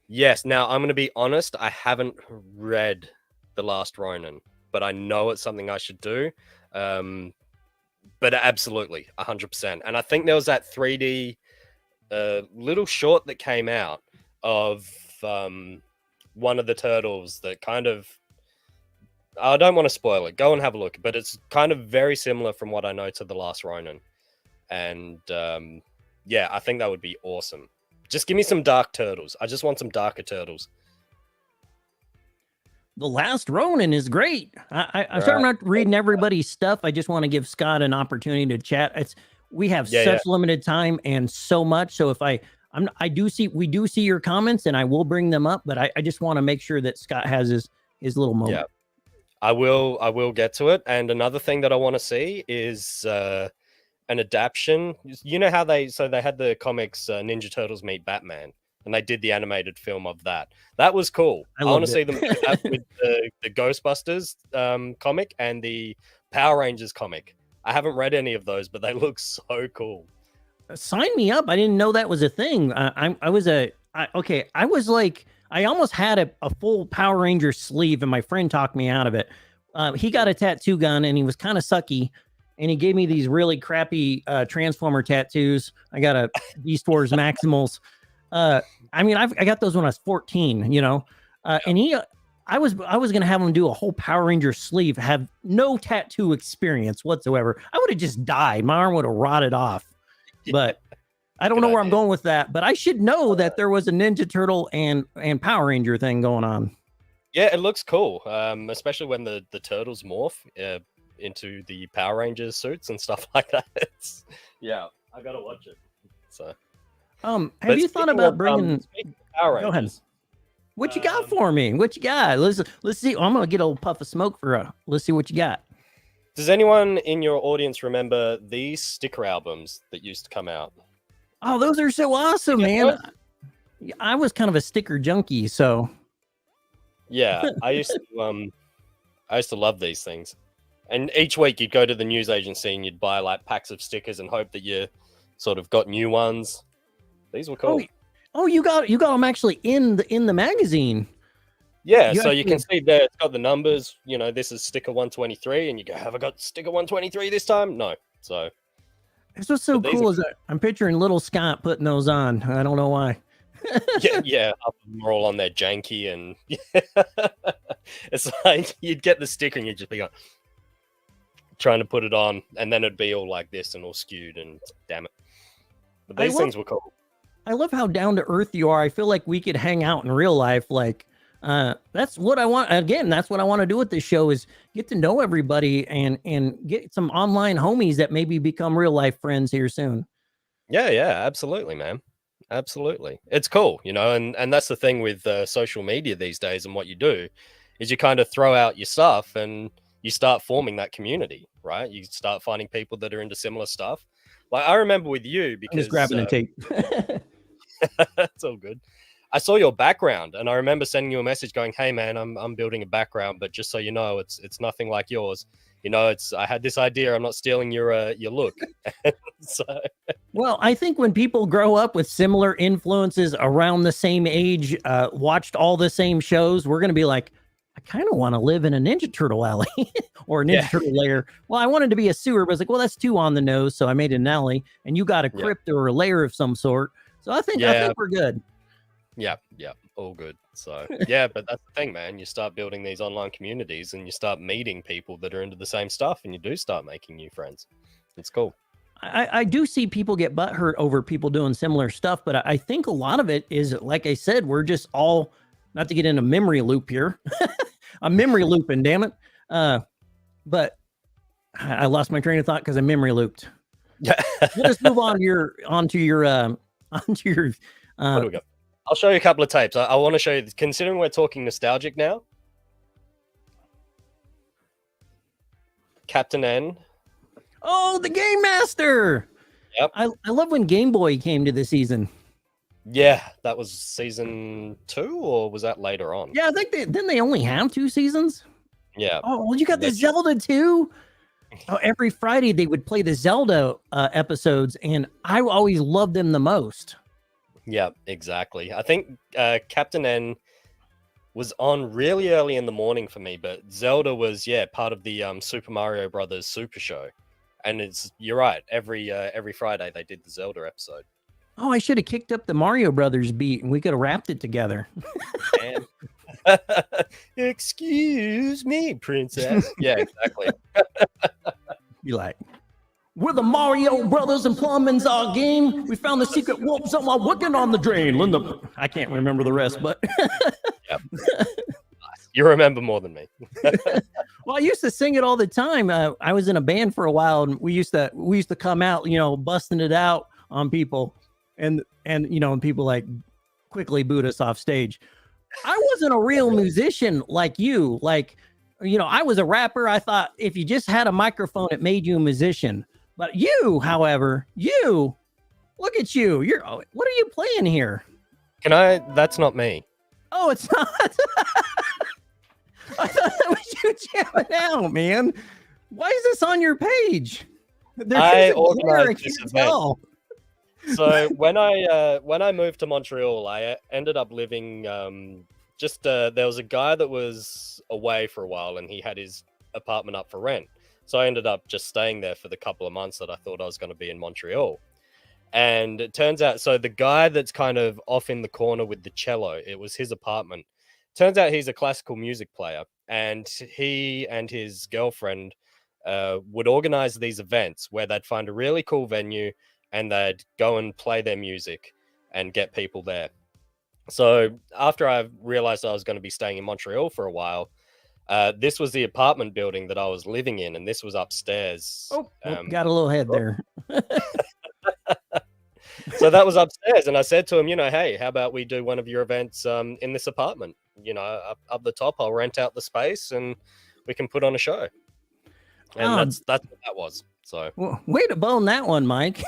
Yes. Now, I'm going to be honest. I haven't read The Last Ronin, but I know it's something I should do. But absolutely, 100%. And I think there was that 3D little short that came out of one of the turtles that kind of... I don't want to spoil it. Go and have a look. But it's kind of very similar from what I know to The Last Ronin. And I think that would be awesome. Just give me some dark turtles. I just want some darker turtles. The Last Ronin is great. I'm sorry I'm not reading everybody's stuff. I just want to give Scott an opportunity to chat. We have such limited time and so much. So if we do see your comments and I will bring them up, but I just want to make sure that Scott has his little moment. Yeah, I will get to it. And another thing that I want to see is an adaptation. You know how they had the comics Ninja Turtles Meet Batman, and they did the animated film of that. That was cool. I want to see them do that with the Ghostbusters comic and the Power Rangers comic. I haven't read any of those, but they look so cool. Sign me up. I didn't know that was a thing. I almost had a full Power Ranger sleeve, and my friend talked me out of it. He got a tattoo gun, and he was kind of sucky, and he gave me these really crappy Transformer tattoos. I got a Beast Wars Maximals. I got those when I was 14, and I was going to have him do a whole Power Ranger sleeve, have no tattoo experience whatsoever. I would have just died. My arm would have rotted off. But I don't know where I'm going with that. But I should know that there was a Ninja Turtle and Power Ranger thing going on. Yeah, it looks cool, especially when the turtles morph into the Power Rangers suits and stuff like that. I gotta watch it. So, have you thought about bringing Power Rangers? Go ahead. What you got for me? What you got? Let's see. I'm gonna get a little puff of smoke let's see what you got. Does anyone in your audience remember these sticker albums that used to come out? Oh, those are so awesome, man. I was kind of a sticker junkie, so yeah, I used to love these things. And each week you'd go to the news agency and you'd buy like packs of stickers and hope that you sort of got new ones. These were cool. Oh, you got them actually in the magazine. Yeah, you can see there it's got the numbers. This is sticker 123, and you go, "Have I got sticker 123 this time?" No. So that's what's so cool is that I'm picturing little Scott putting those on. I don't know why. yeah, we're all on there janky, and it's like you'd get the sticker and you'd just be like trying to put it on, and then it'd be all like this and all skewed, and damn it. But these things were cool. I love how down to earth you are. I feel like we could hang out in real life. Like, that's what I want. Again, that's what I want to do with this show is get to know everybody and get some online homies that maybe become real life friends here soon. Yeah, absolutely, man. Absolutely. It's cool, and that's the thing with social media these days and what you do is you kind of throw out your stuff and you start forming that community, right? You start finding people that are into similar stuff. Like I remember with you I'm just because grabbing a tape. it's all good. I saw your background and I remember sending you a message going, "Hey man, I'm building a background, but just so you know, it's nothing like yours. You know, I had this idea. I'm not stealing your look." So Well, I think when people grow up with similar influences around the same age, watched all the same shows, we're going to be like, I kind of want to live in a Ninja Turtle alley or a Ninja Turtle lair. Well, I wanted to be a sewer, but it's like, well, that's too on the nose. So I made an alley and you got a crypt or a lair of some sort. So I think we're good. Yeah, all good. So yeah, but that's the thing, man. You start building these online communities and you start meeting people that are into the same stuff and you do start making new friends. It's cool. I do see people get butthurt over people doing similar stuff, but I think a lot of it is, like I said, we're just all, not to get in a memory loop here. I'm memory looping, damn it. But I lost my train of thought because I memory looped. Yeah. Let's move on to your What do we got? I'll show you a couple of tapes. I want to show you, considering we're talking nostalgic now. Captain N. Oh, the Game Master. Yep. I love when Game Boy came to the season. Yeah, that was season 2, or was that later on? Yeah, I think didn't they only have 2 seasons? Yeah. Oh, well, you got the Zelda too. Oh, every Friday they would play the Zelda episodes, and I always loved them the most. Yeah, exactly. I think Captain N was on really early in the morning for me, but Zelda was part of the Super Mario Brothers Super Show, and you're right. Every Friday they did the Zelda episode. Oh, I should have kicked up the Mario Brothers beat, and we could have wrapped it together. Excuse me, princess. Yeah, exactly. You like, we're the Mario Brothers and plumbing's our game. We found the secret warp zone while working on the drain. Linda, I can't remember the rest, but Yep. You remember more than me. well, I used to sing it all the time. I was in a band for a while, and we used to come out, busting it out on people, and people like quickly boot us off stage. I wasn't a real musician like you. Like, I was a rapper. I thought if you just had a microphone, it made you a musician. But you, however, look at you. What are you playing here? That's not me. Oh, it's not. I thought that was you jamming out, man. Why is this on your page? I organized this event. So when I moved to Montreal, I ended up living there was a guy that was away for a while and he had his apartment up for rent. So I ended up just staying there for the couple of months that I thought I was going to be in Montreal. And it turns out, so the guy that's kind of off in the corner with the cello, it was his apartment. Turns out he's a classical music player, and he and his girlfriend would organize these events where they'd find a really cool venue and they'd go and play their music and get people there. So after I realized I was going to be staying in Montreal for a while, this was the apartment building that I was living in, and this was upstairs. Got a little head there. So that was upstairs, and I said to him, hey, how about we do one of your events in this apartment? Up the top, I'll rent out the space, and we can put on a show. And that's what that was. So way to bone that one, Mike.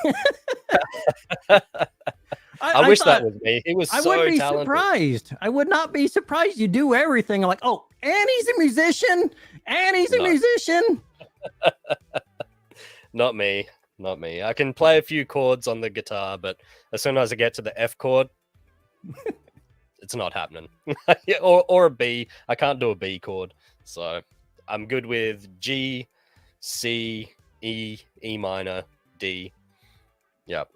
I wish that was me. He was so talented. I wouldn't be surprised. I would not be surprised. You do everything. I'm like, oh, and he's a musician. And he's a musician. Not me. I can play a few chords on the guitar, but as soon as I get to the F chord, it's not happening. or a B. I can't do a B chord. So I'm good with G, C, E, E minor, D. Yep.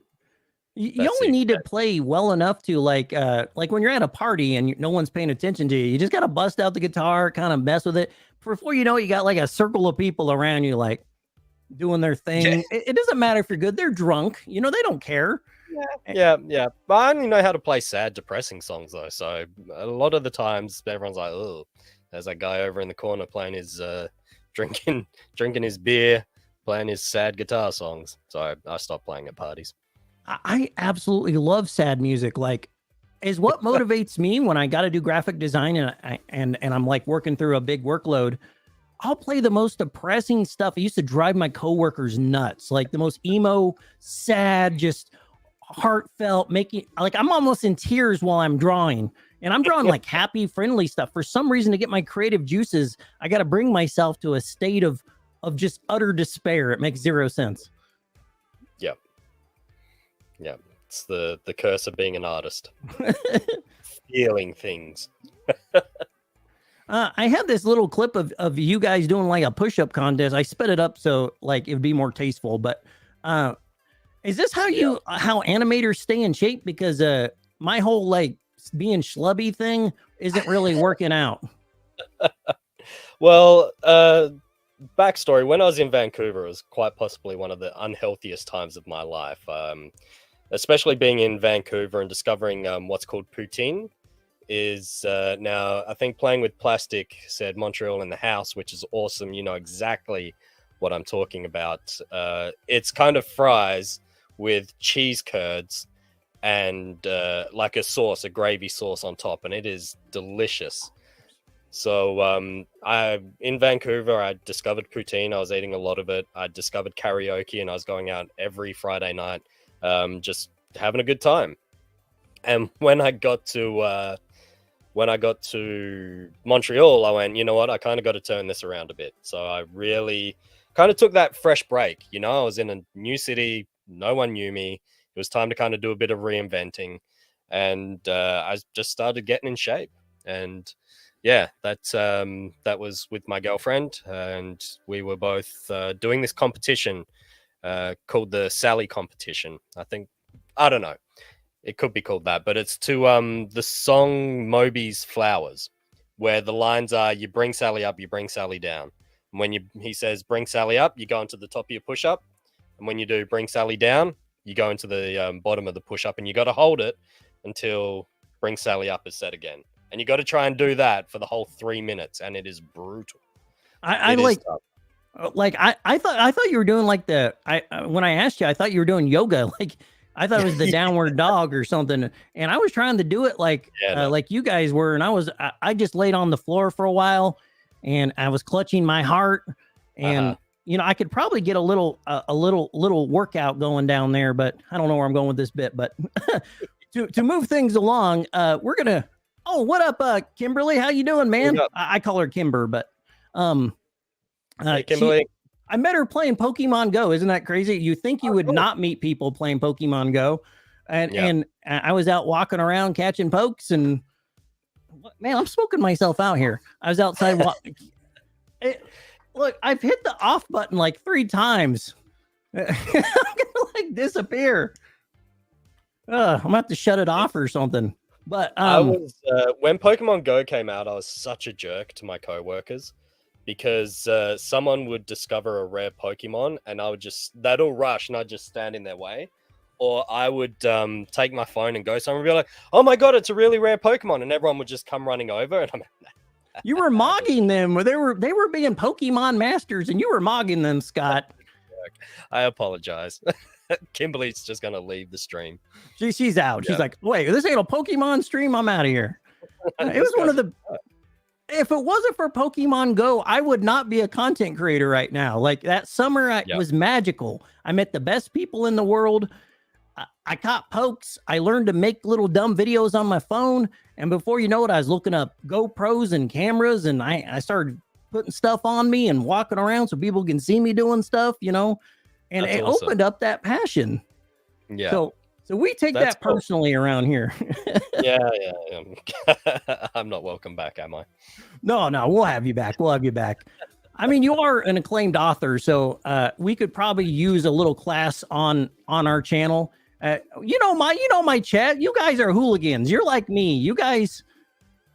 You only need to play well enough to like when you're at a party and no one's paying attention to you. You just got to bust out the guitar, kind of mess with it. Before you know it, you got like a circle of people around you, like doing their thing. It doesn't matter if you're good. They're drunk. They don't care. Yeah. But I only know how to play sad, depressing songs though. So a lot of the times everyone's like, oh, there's that guy over in the corner playing his drinking his beer, playing his sad guitar songs. So I stopped playing at parties. I absolutely love sad music. Like is what motivates me when I got to do graphic design and I'm like working through a big workload. I'll play the most depressing stuff. It used to drive my coworkers nuts, like the most emo, sad, just heartfelt, making like I'm almost in tears while I'm drawing. And I'm drawing like happy, friendly stuff. For some reason, to get my creative juices, I got to bring myself to a state of just utter despair. It makes zero sense. Yep. Yep. It's the curse of being an artist. Feeling things. I had this little clip of you guys doing like a push-up contest. I sped it up so like it would be more tasteful. But is this how how animators stay in shape? Because my whole like being schlubby thing isn't really working out. Well, backstory, when I was in Vancouver, it was quite possibly one of the unhealthiest times of my life, especially being in Vancouver and discovering what's called poutine is now, I think Playing with Plastic said Montreal in the house, which is awesome. You know exactly what I'm talking about. It's kind of fries with cheese curds and like a sauce, a gravy sauce on top, and it is delicious. So in Vancouver, I discovered poutine. I was eating a lot of it. I discovered karaoke, and I was going out every Friday night, just having a good time. And when I got to Montreal, I went, you know what? I kind of got to turn this around a bit. So I really kind of took that fresh break. You know, I was in a new city. No one knew me. It was time to kind of do a bit of reinventing, and I just started getting in shape. And yeah, that was with my girlfriend, and we were both doing this competition called the Sally competition. I don't know, it could be called that, but it's to the song Moby's Flowers, where the lines are: you bring Sally up, you bring Sally down. And when he says bring Sally up, you go into the top of your push-up, and when you do bring Sally down, you go into the bottom of the push-up, and you got to hold it until bring Sally up is said again. And you got to try and do that for the whole 3 minutes, and it is brutal. I thought you were doing like when I asked you, I thought you were doing yoga. Like I thought it was the downward dog or something, and I was trying to do it like like you guys were, and I just laid on the floor for a while, and I was clutching my heart, and you know I could probably get a little workout going down there, but I don't know where I'm going with this bit. But to move things along, we're gonna. Oh, what up, Kimberly? How you doing, man? I call her Kimber, but hey, Kimberly. I met her playing Pokemon Go. Isn't that crazy? You think you would not meet people playing Pokemon Go, and I was out walking around catching pokes, and man, I'm smoking myself out here. I was outside. Look, I've hit the off button like 3 times. I'm gonna like disappear. I'm gonna have to shut it off or something. But I was when Pokemon Go came out, I was such a jerk to my coworkers because someone would discover a rare Pokemon and they'd all rush and I'd just stand in their way, or I would take my phone and go somewhere and be like, "Oh my god, it's a really rare Pokemon," and everyone would just come running over, and I'm. You were mogging them. They were being Pokemon masters, and you were mogging them, Scott. I apologize. Kimberly's just gonna leave the stream. She's out. She's like, wait, this ain't a Pokemon stream. I'm out of here. It was one of the. If it wasn't for Pokemon Go, I would not be a content creator right now. Like that summer was magical. I met the best people in the world. I caught pokes. I learned to make little dumb videos on my phone. And before you know it, I was looking up GoPros and cameras, and I started putting stuff on me and walking around so people can see me doing stuff, you know. And it opened up that passion. Yeah. So we take that personally around here. Yeah. I'm not welcome back, am I? No, we'll have you back. I mean, you are an acclaimed author, so we could probably use a little class on our channel. You know my chat. You guys are hooligans. You're like me. You guys,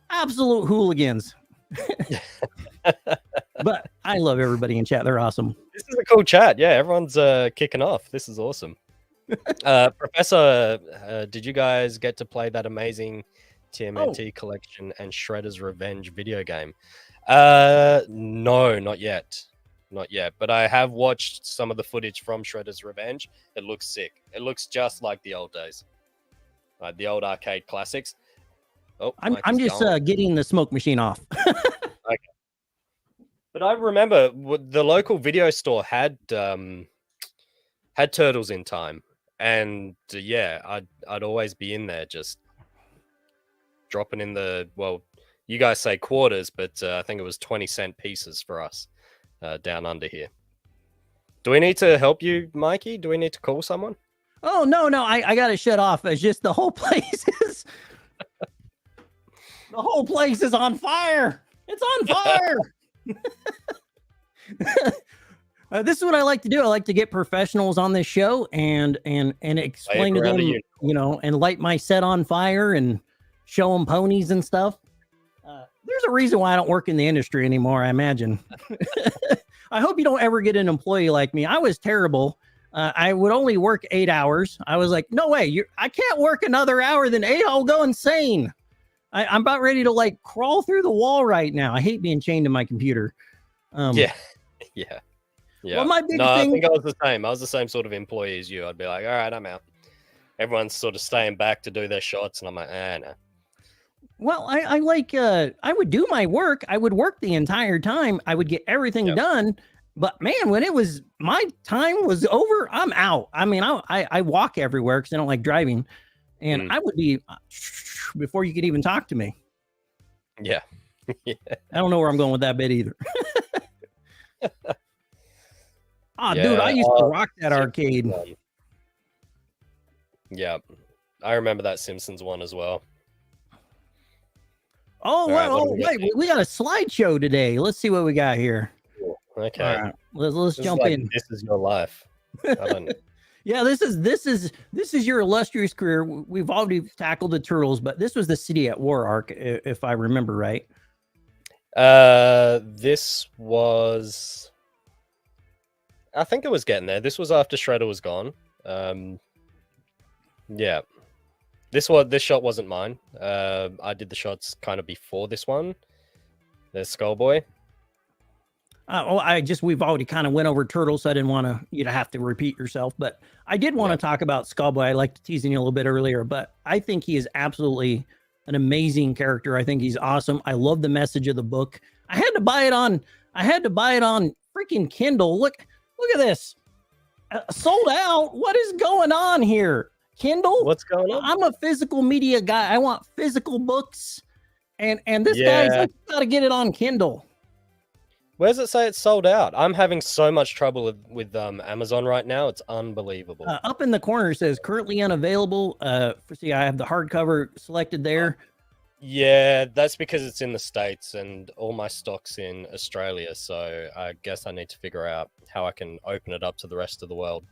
absolute hooligans. But I love everybody in chat. They're awesome. This is a cool chat. Yeah, everyone's kicking off. This is awesome. Professor, did you guys get to play that amazing TMNT collection and Shredder's Revenge video game? No, not yet. But I have watched some of the footage from Shredder's Revenge. It looks sick. It looks just like the old days. like the old arcade classics. Oh, I'm Mikey's just gone. getting the smoke machine off. But I remember the local video store had Turtles in Time, and yeah, I'd always be in there just dropping in the, well, you guys say quarters, but I think it was 20-cent pieces for us down under here. Do we need to help you, Mikey? Do we need to call someone? Oh no, I got to shut off. It's just the whole place is the whole place is on fire. It's on fire. This is what I like to do. I like to get professionals on this show and explain to them, you know, and light my set on fire and show them ponies and stuff. There's a reason why I don't work in the industry anymore, I imagine. I hope you don't ever get an employee like me. I was terrible. I would only work 8 hours. I was like, no way, I can't work another hour than 8. I'll go insane. I'm about ready to like crawl through the wall right now. I hate being chained to my computer. Yeah. Well, my big thing. I think I was the same. I was the same sort of employee as you. I'd be like, all right, I'm out. Everyone's sort of staying back to do their shots, and I'm like, no. Well, I like, I would do my work. I would work the entire time. I would get everything done. But man, when it was my time was over, I'm out. I mean, I walk everywhere because I don't like driving. And I would be before you could even talk to me. Yeah. I don't know where I'm going with that bit either. Dude, I used to rock that arcade. Yeah. I remember that Simpsons one as well. Oh, wait, we got a slideshow today. Let's see what we got here. Cool. Okay. All right, let's jump in. This is your life. I don't know. Yeah, this is your illustrious career. We've already tackled the Turtles, but this was the City at War arc, if I remember right. This was, I think it was getting there. This was after Shredder was gone. Yeah. This shot wasn't mine. I did the shots kind of before this one. There's Skullboy. We've already kind of went over Turtles, so I didn't want you to have to repeat yourself, but I did want to talk about Skullboy. I liked teasing you a little bit earlier, but I think he is absolutely an amazing character. I think he's awesome. I love the message of the book. I had to buy it on freaking Kindle. Look at this. Sold out. What is going on here? Kindle? What's going on? I'm a physical media guy. I want physical books. And this guy's like, you gotta get it on Kindle. Where does it say it's sold out? I'm having so much trouble with Amazon right now. It's unbelievable. Up in the corner it says currently unavailable. I have the hardcover selected there. Yeah, that's because it's in the States and all my stock's in Australia. So I guess I need to figure out how I can open it up to the rest of the world.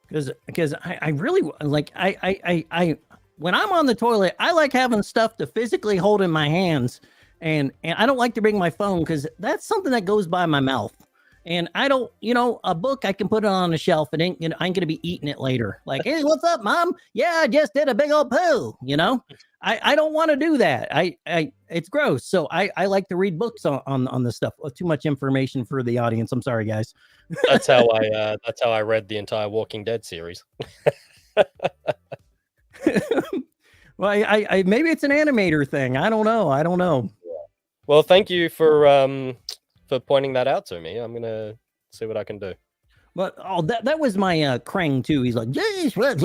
Because I really like, I when I'm on the toilet, I like having stuff to physically hold in my hands. And I don't like to bring my phone because that's something that goes by my mouth. And I don't, a book, I can put it on a shelf and I ain't going to be eating it later. Like, hey, what's up, Mom? Yeah, I just did a big old poo, I don't want to do that. It's gross. So I like to read books on this stuff. Too much information for the audience. I'm sorry, guys. That's how I read the entire Walking Dead series. Well, I maybe it's an animator thing. I don't know. Well, thank you for pointing that out to me. I'm gonna see what I can do. But that was my Krang too. He's like, yes, that's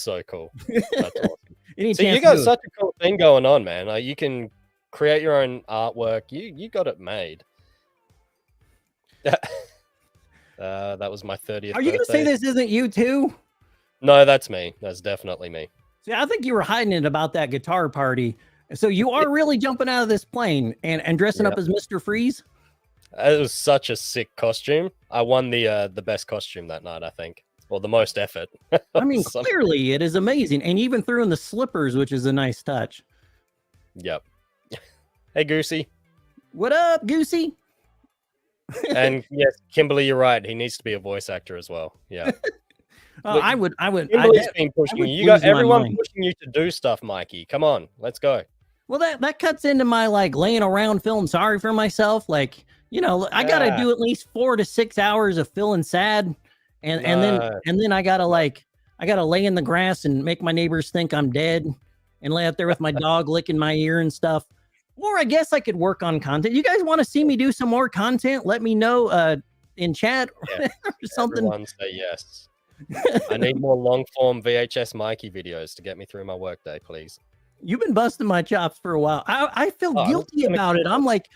so cool. That's awesome. So you got such a cool thing going on, man. Like, you can create your own artwork. You got it made. That was my 30th. Are you gonna say this isn't you too? No, that's me. That's definitely me. See, I think you were hiding it about that guitar party. So you are really jumping out of this plane and dressing up as Mr. Freeze? It was such a sick costume. I won the best costume that night, I think. Or the most effort. I mean, clearly it is amazing. And you even threw in the slippers, which is a nice touch. Yep. Hey, Goosey. What up, Goosey? And yes, Kimberly, you're right. He needs to be a voice actor as well. Yeah. I would. Kimberly's been pushing you. You got everyone pushing you to do stuff, Mikey. Come on, let's go. Well, that cuts into my like laying around feeling sorry for myself. Like, I gotta do at least 4 to 6 hours of feeling sad, and then I gotta like I gotta lay in the grass and make my neighbors think I'm dead, and lay out there with my dog licking my ear and stuff. Or I guess I could work on content. You guys want to see me do some more content? Let me know in chat Yeah, or something. everyone say yes. I need more long form VHS Mikey videos to get me through my workday, please. You've been busting my chops for a while. I feel Oh, guilty I'm about it. I'm like,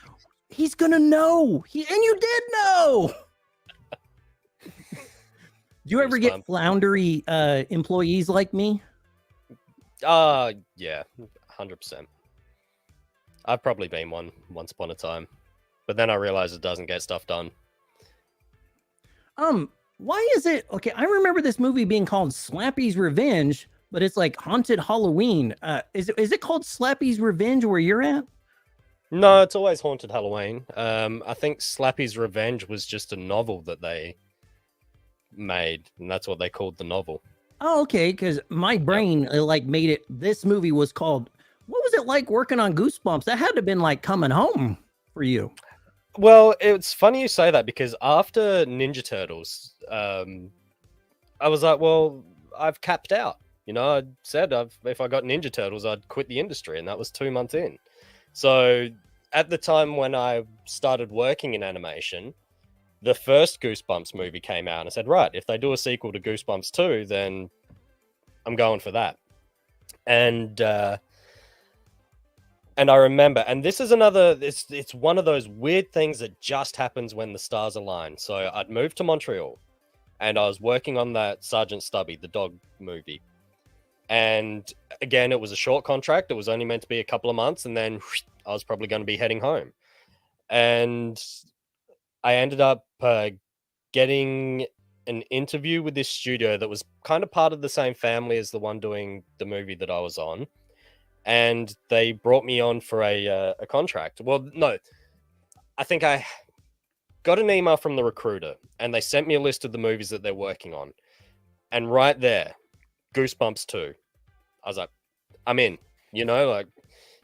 he's gonna know. And you did know. Do you ever get floundery employees like me? Yeah, 100%. I've probably been one once upon a time, but then I realized it doesn't get stuff done. Why is it okay? I remember this movie being called Slappy's Revenge, but it's like Haunted Halloween. Is it called Slappy's Revenge where you're at? No, it's always Haunted Halloween. I think Slappy's Revenge was just a novel that they made, and that's what they called the novel. Oh, okay. Because my brain like made it. This movie was called. What was it like working on Goosebumps? That had to have been like coming home for you. Well, it's funny you say that because after Ninja Turtles, I was like, well, I've capped out. You know, I said if I got Ninja Turtles, I'd quit the industry, and that was 2 months in. So at the time when I started working in animation, the first Goosebumps movie came out, and I said, right, if they do a sequel to Goosebumps 2, then I'm going for that. And I remember, and this is another, it's one of those weird things that just happens when the stars align. So I'd moved to Montreal, and I was working on that Sergeant Stubby, the dog movie. And again, it was a short contract. It was only meant to be a couple of months, and then I was probably going to be heading home. And I ended up getting an interview with this studio that was kind of part of the same family as the one doing the movie that I was on. And they brought me on for a contract. Well, no, I think I got an email from the recruiter, and they sent me a list of the movies that they're working on. And right there, Goosebumps 2. I was like, I'm in, you know, like,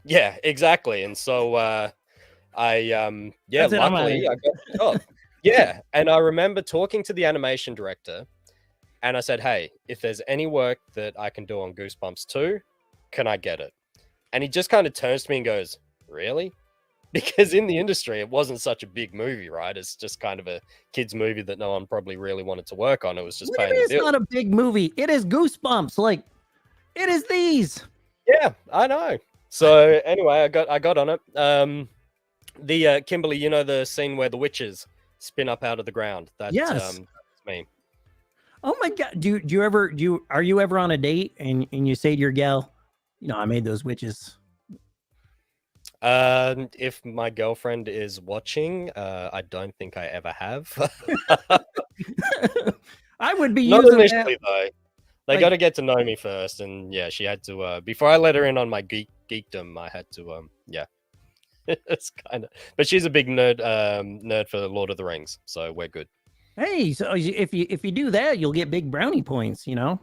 yeah, exactly. And so luckily I got the job. Yeah. And I remember talking to the animation director, and I said, hey, if there's any work that I can do on Goosebumps 2, can I get it? And he just kind of turns to me and goes, really? Because in the industry, it wasn't such a big movie, right? It's just kind of a kid's movie that no one probably really wanted to work on. It was just paying the bill. It's not a big movie. It is Goosebumps. Like, it is these. Yeah, I know. So anyway, I got on it. The Kimberly, you know the scene where the witches spin up out of the ground? That's me. Oh my God. Are you ever on a date and you say to your gal, you know, I made those witches? If my girlfriend is watching, I don't think I ever have. I would be not using initially that. though. They got to get to know me first, and yeah, she had to. Before I let her in on my geekdom, I had to. Yeah, it's kind of. But she's a big nerd for Lord of the Rings, so we're good. Hey, so if you do that, you'll get big brownie points. You know,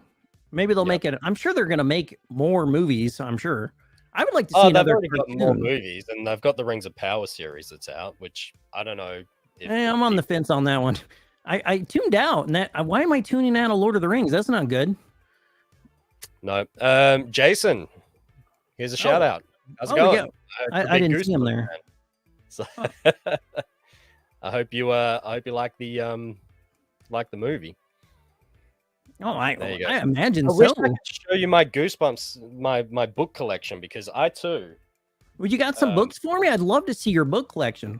maybe they'll make it. I'm sure they're gonna make more movies. I'm sure. I would like to see another. They've already got more movies, and they've got the Rings of Power series that's out, which I don't know. I'm on the fence on that one. I tuned out, and that. Why am I tuning out of Lord of the Rings? That's not good. No, Jason, here's a shout out. How's it going? I didn't see him there. So, I hope you like the movie. Oh, I imagine I so. wish I could show you my Goosebumps, my book collection, because I too. Well, you got some books for me? I'd love to see your book collection.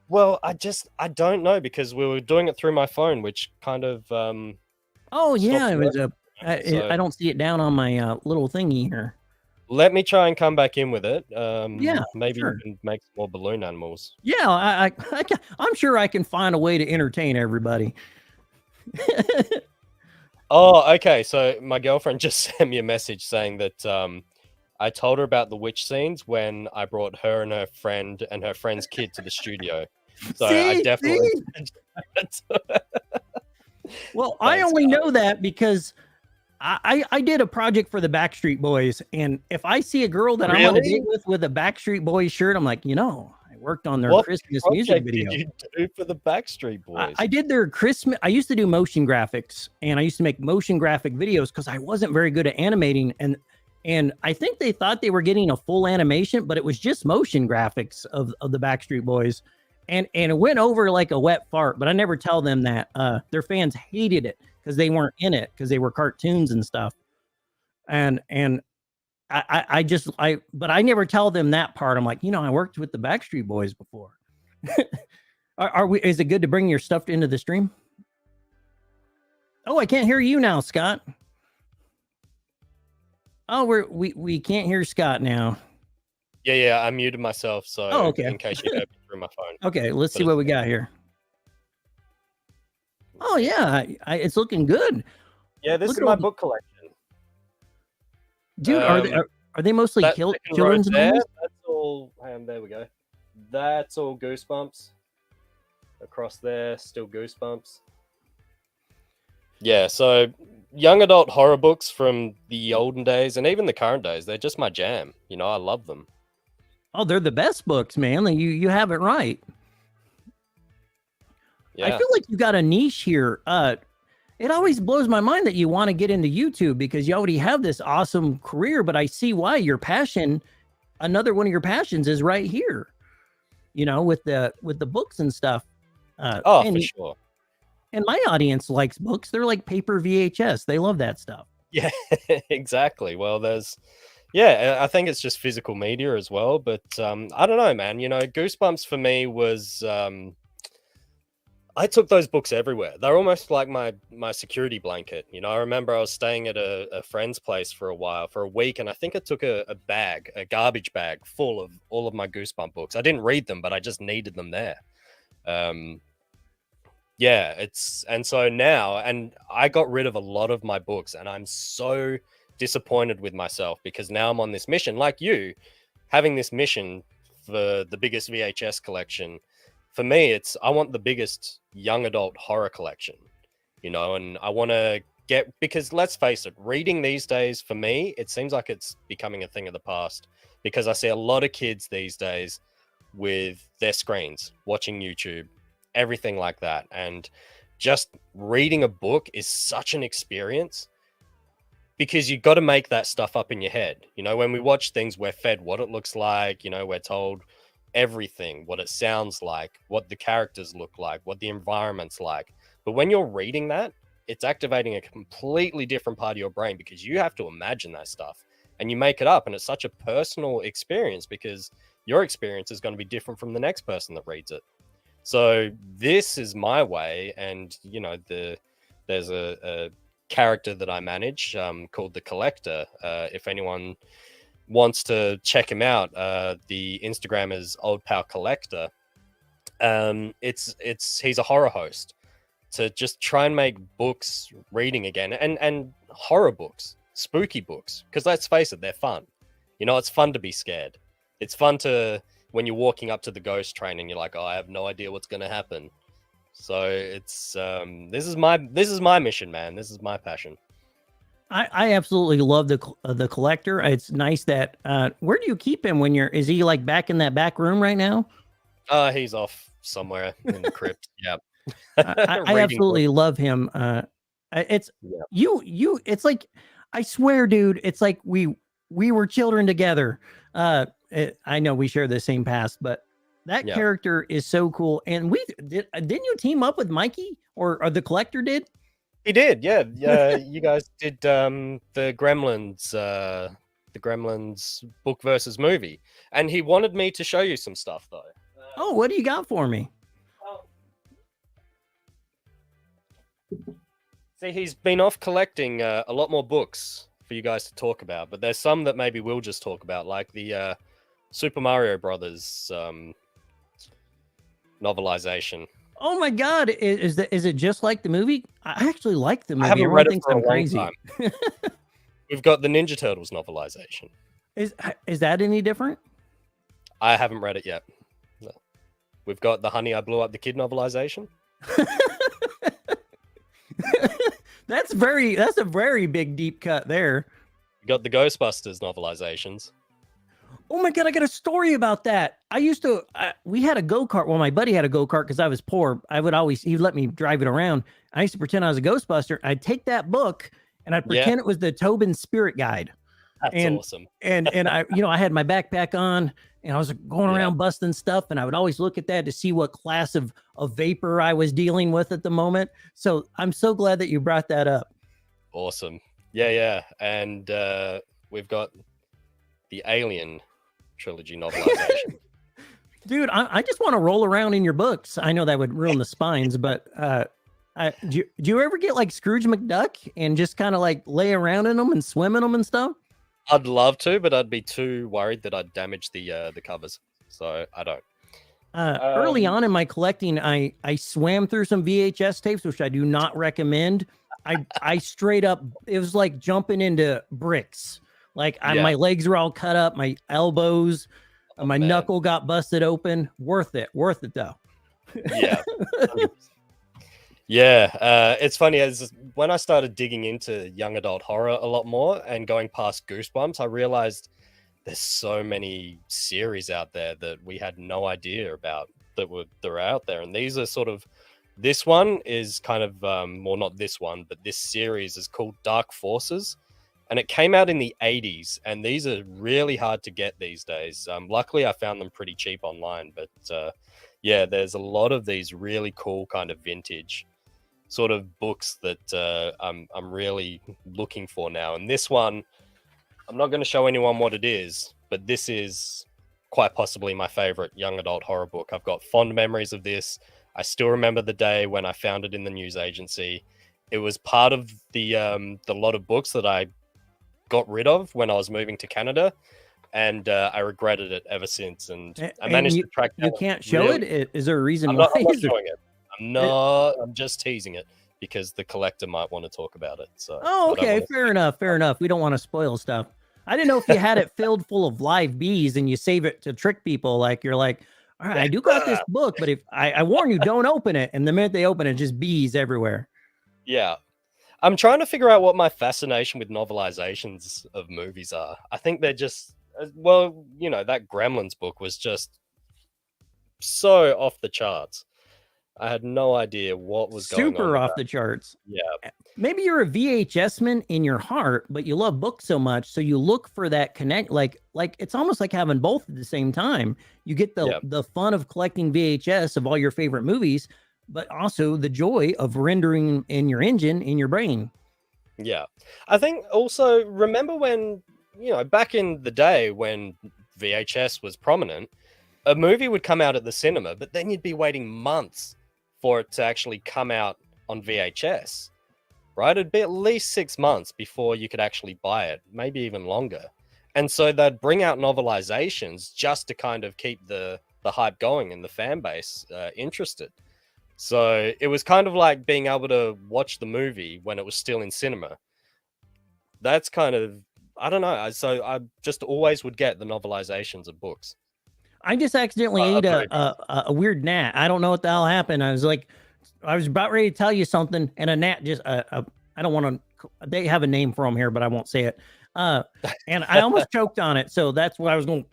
Well, I don't know, because we were doing it through my phone, which kind of oh yeah, it was I don't see it down on my little thingy here. Let me try and come back in with it. Maybe sure. You can make some more balloon animals. Yeah, I'm sure I can find a way to entertain everybody. Oh, okay. So my girlfriend just sent me a message saying that I told her about the witch scenes when I brought her and her friend's kid to the studio. So I definitely. Well, I only know that because I did a project for the Backstreet Boys, and if I see a girl that I'm on a date with a Backstreet Boys shirt, I'm like, you know, I worked on their What Christmas music project video. did you do for the Backstreet Boys? I did their Christmas. I used to do motion graphics, and I used to make motion graphic videos because I wasn't very good at animating, and I think they thought they were getting a full animation, but it was just motion graphics of the Backstreet Boys, and it went over like a wet fart. But I never tell them that. Their fans hated it because they weren't in it because they were cartoons and stuff, and but I never tell them that part. I'm like, I worked with the Backstreet Boys before. Are we? Is it good to bring your stuff into the stream? Oh, I can't hear you now, Scott. Oh, we can't hear Scott now. Yeah, I muted myself, so okay. in case you heard me through my phone. Okay, let's see what we got here. Oh yeah, it's looking good. Yeah, this is my book collection. Dude, are they mostly children's novels? That's all. There we go. That's all Goosebumps. Across there, still Goosebumps. Yeah, so young adult horror books from the olden days and even the current days, they're just my jam. I love them. Oh, they're the best books, man. You have it right. Yeah. I feel like you got a niche here. It always blows my mind that you want to get into YouTube because you already have this awesome career, but I see why your passion, another one of your passions is right here, with the books and stuff. For sure. And my audience likes books. They're like paper VHS. They love that stuff. Yeah, exactly. Well, I think it's just physical media as well. But I don't know, man. Goosebumps for me was, I took those books everywhere. They're almost like my security blanket. I remember I was staying at a friend's place for a week, and I think I took a garbage bag full of all of my Goosebump books. I didn't read them, but I just needed them there. So now, and I got rid of a lot of my books, and I'm so disappointed with myself because now I'm on this mission, like you, having this mission for the biggest VHS collection. For me, I want the biggest young adult horror collection, and I want to because let's face it, reading these days, for me, it seems like it's becoming a thing of the past because I see a lot of kids these days with their screens, watching YouTube, everything like that. And just reading a book is such an experience because you got to make that stuff up in your head. When we watch things, we're fed what it looks like, we're told everything, what it sounds like, what the characters look like, what the environment's like. But when you're reading that, it's activating a completely different part of your brain because you have to imagine that stuff and you make it up. And it's such a personal experience because your experience is going to be different from the next person that reads it. So this is my way. And, there's a character that I manage called the Collector. If anyone wants to check him out, the Instagram is Old Pal Collector. He's a horror host to just try and make books reading again and horror books, spooky books, because let's face it, they're fun. It's fun to be scared. It's fun when you're walking up to the ghost train and you're like, oh, I have no idea what's going to happen. So it's this is my mission, man. This is my passion. I absolutely love the Collector. It's nice that where do you keep him when is he like back in that back room right now? He's off somewhere in the crypt. Yeah. I absolutely love him. It's like, I swear, dude, it's like we were children together. I know we share the same past, but that character is so cool. And didn't you team up with Mikey or the Collector did? He did, yeah. You guys did the Gremlins book versus movie, and he wanted me to show you some stuff though. Oh, what do you got for me? See, he's been off collecting a lot more books for you guys to talk about, but there's some that maybe we'll just talk about, like the Super Mario Brothers novelization. Oh my God! Is it just like the movie? I actually like the movie. I haven't read it for a long crazy. time. We've got the Ninja Turtles novelization. Is that any different? I haven't read it yet. No. We've got the Honey, I Blew Up the Kid novelization. That's a very big deep cut there. We got the Ghostbusters novelizations. Oh my God, I got a story about that. We had a go-kart. Well, my buddy had a go-kart because I was poor. He'd let me drive it around. I used to pretend I was a Ghostbuster. I'd take that book and I'd Yeah, pretend it was the Tobin Spirit Guide. that's And awesome. and I had my backpack on and I was going Yeah. around busting stuff, and I would always look at that to see what class of vapor I was dealing with at the moment. So I'm so glad that you brought that up. Awesome. Yeah. And we've got the Alien trilogy novelization. Dude, I just want to roll around in your books. I know that would ruin the spines, but do you ever get like Scrooge McDuck and just kind of like lay around in them and swim in them and stuff? I'd love to, but I'd be too worried that I'd damage the covers. So I don't. Early on in my collecting, I swam through some VHS tapes, which I do not recommend. I straight up, it was like jumping into bricks. Like my legs were all cut up, my elbows, my knuckle got busted open. Worth it though. Yeah. 100%. Yeah, it's funny, as when I started digging into young adult horror a lot more and going past Goosebumps, I realized there's so many series out there that we had no idea about that are out there. And these are sort of, this one is kind of, well, not this one, but this series is called Dark Forces. And it came out in the 80s, and these are really hard to get these days. Luckily, I found them pretty cheap online, but yeah, there's a lot of these really cool kind of vintage sort of books that I'm really looking for now. And this one, I'm not going to show anyone what it is, but this is quite possibly my favorite young adult horror book. I've got fond memories of this. I still remember the day when I found it in the news agency. It was part of the lot of books that I got rid of when I was moving to Canada, and I regretted it ever since. And I managed to track down. You can't show it? Is there a reason I'm why? not showing it. I'm just teasing it because the collector might want to talk about it. So okay, fair enough. We don't want to spoil stuff. I didn't know if you had it filled full of live bees and you save it to trick people. Like you're like, all right, I do got this book, but if I warn you, don't open it. And the minute they open it, just bees everywhere. Yeah. I'm trying to figure out what my fascination with novelizations of movies are. I think they're just, well, that Gremlins book was just so off the charts. I had no idea what was going on. Super off the charts. Yeah. Maybe you're a VHS man in your heart, but you love books so much, so you look for that connect. Like it's almost like having both at the same time. You get the fun of collecting VHS of all your favorite movies, but also the joy of rendering in your engine in your brain. Yeah. I think also, remember when, back in the day when VHS was prominent, a movie would come out at the cinema, but then you'd be waiting months for it to actually come out on VHS, right? It'd be at least 6 months before you could actually buy it, maybe even longer. And so they'd bring out novelizations just to kind of keep the hype going and the fan base interested. So it was kind of like being able to watch the movie when it was still in cinema. That's kind of, I don't know. So I just always would get the novelizations of books. I just accidentally ate a weird gnat. I don't know what the hell happened. I was about ready to tell you something, and a gnat just, I don't want to, they have a name for them here, but I won't say it. And I almost choked on it. So that's what I was going.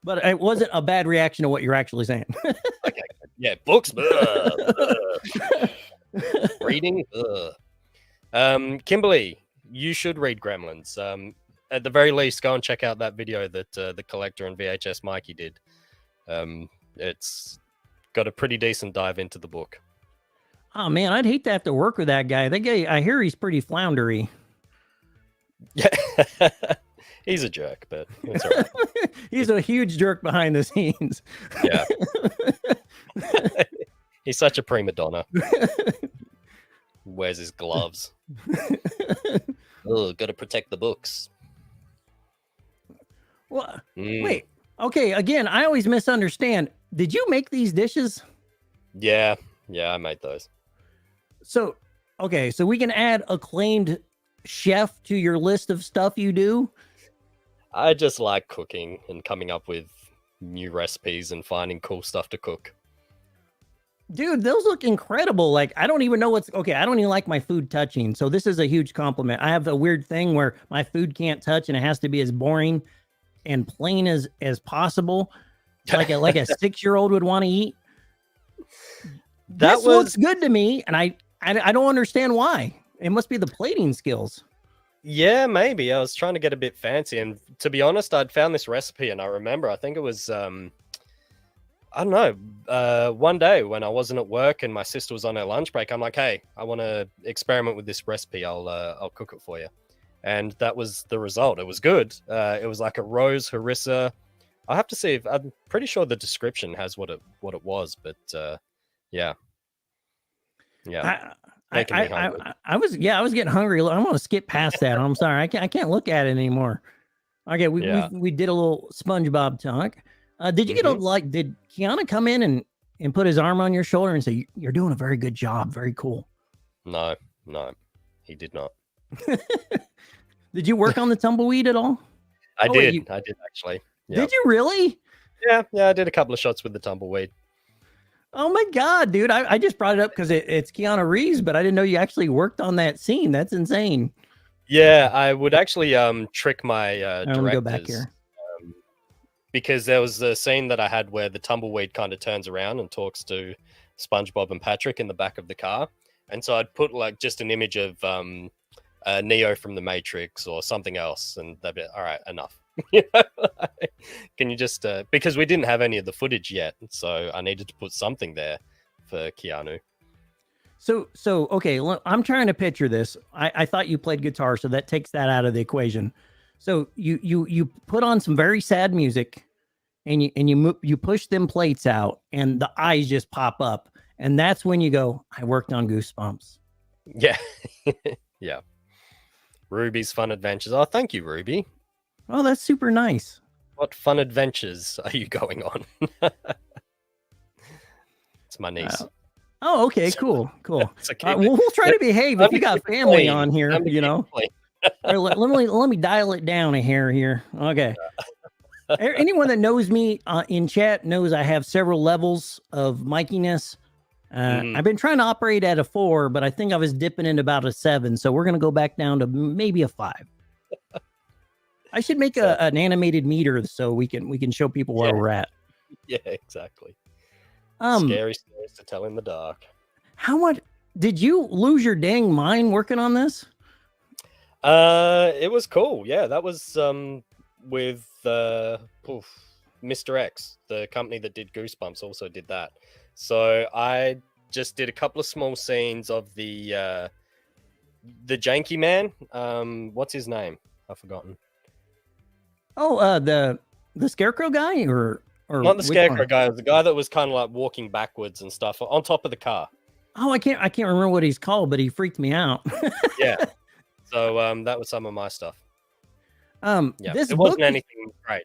But it wasn't a bad reaction to what you're actually saying. Okay. Yeah, books. Reading. Kimberly, you should read Gremlins. At the very least, go and check out that video that the collector and VHS Mikey did. It's got a pretty decent dive into the book. Oh man, I'd hate to have to work with that guy. That guy, I hear he's pretty floundery. Yeah, he's a jerk, but it's all right. He's a huge jerk behind the scenes. Yeah, he's such a prima donna. Wears his gloves. Oh, got to protect the books. Well, wait. Okay, again, I always misunderstand. Did you make these dishes? Yeah, I made those. So, okay, so we can add acclaimed chef to your list of stuff you do? I just like cooking and coming up with new recipes and finding cool stuff to cook. Dude, those look incredible. Like, I don't even know what's okay. I don't even like my food touching. So this is a huge compliment. I have a weird thing where my food can't touch and it has to be as boring and plain as possible. Like a 6-year-old would want to eat. That This looks good to me, and I don't understand why. It must be the plating skills. Yeah, maybe. I was trying to get a bit fancy, and to be honest, I'd found this recipe, and I remember, I think it was I don't know, one day when I wasn't at work and my sister was on her lunch break, I'm like, hey, I want to experiment with this recipe. I'll cook it for you. And that was the result. It was good. It was like a rose harissa. I'll have to see if I'm pretty sure the description has what it was, but yeah. I was getting hungry. I'm gonna skip past that. I'm sorry. I can't look at it anymore. Okay, we did a little SpongeBob talk. Did you get did Kiana come in and put his arm on your shoulder and say, "You're doing a very good job, very cool"? No, he did not. Did you work on the tumbleweed at all? I did actually. Yeah. Did you really? Yeah, I did a couple of shots with the tumbleweed. Oh my God, dude. I just brought it up because it's Keanu Reeves, but I didn't know you actually worked on that scene. That's insane. Yeah, I would actually trick my directors. Let me go back here. Because there was a scene that I had where the tumbleweed kind of turns around and talks to SpongeBob and Patrick in the back of the car. And so I'd put like just an image of Neo from the Matrix or something else. And they'd be, all right, enough. Can you just, because we didn't have any of the footage yet. So I needed to put something there for Keanu. So okay, I'm trying to picture this. I thought you played guitar, so that takes that out of the equation. So you put on some very sad music, and you push them plates out, and the eyes just pop up, and that's when you go, I worked on Goosebumps. Yeah, yeah. Ruby's Fun Adventures. Oh, thank you, Ruby. Oh, that's super nice. What fun adventures are you going on? It's my niece. Oh, okay, cool. It's okay. We'll try to behave if you got family on here, you know. Let me dial it down a hair here. Okay. Anyone that knows me in chat knows I have several levels of miciness. I've been trying to operate at a 4, but I think I was dipping into about a 7. So we're gonna go back down to maybe a 5. I should make an animated meter so we can show people where we're at. Yeah, exactly. Scary stories to tell in the dark. How much did you lose your dang mind working on this? It was cool. Yeah, that was with Mr. X, the company that did Goosebumps, also did that. So I just did a couple of small scenes of the Janky Man. What's his name? I've forgotten. Oh, the Scarecrow guy, or not the Scarecrow guy, the guy that was kind of like walking backwards and stuff on top of the car. Oh, I can't remember what he's called, but he freaked me out. Yeah. So that was some of my stuff. Yeah, it wasn't anything great.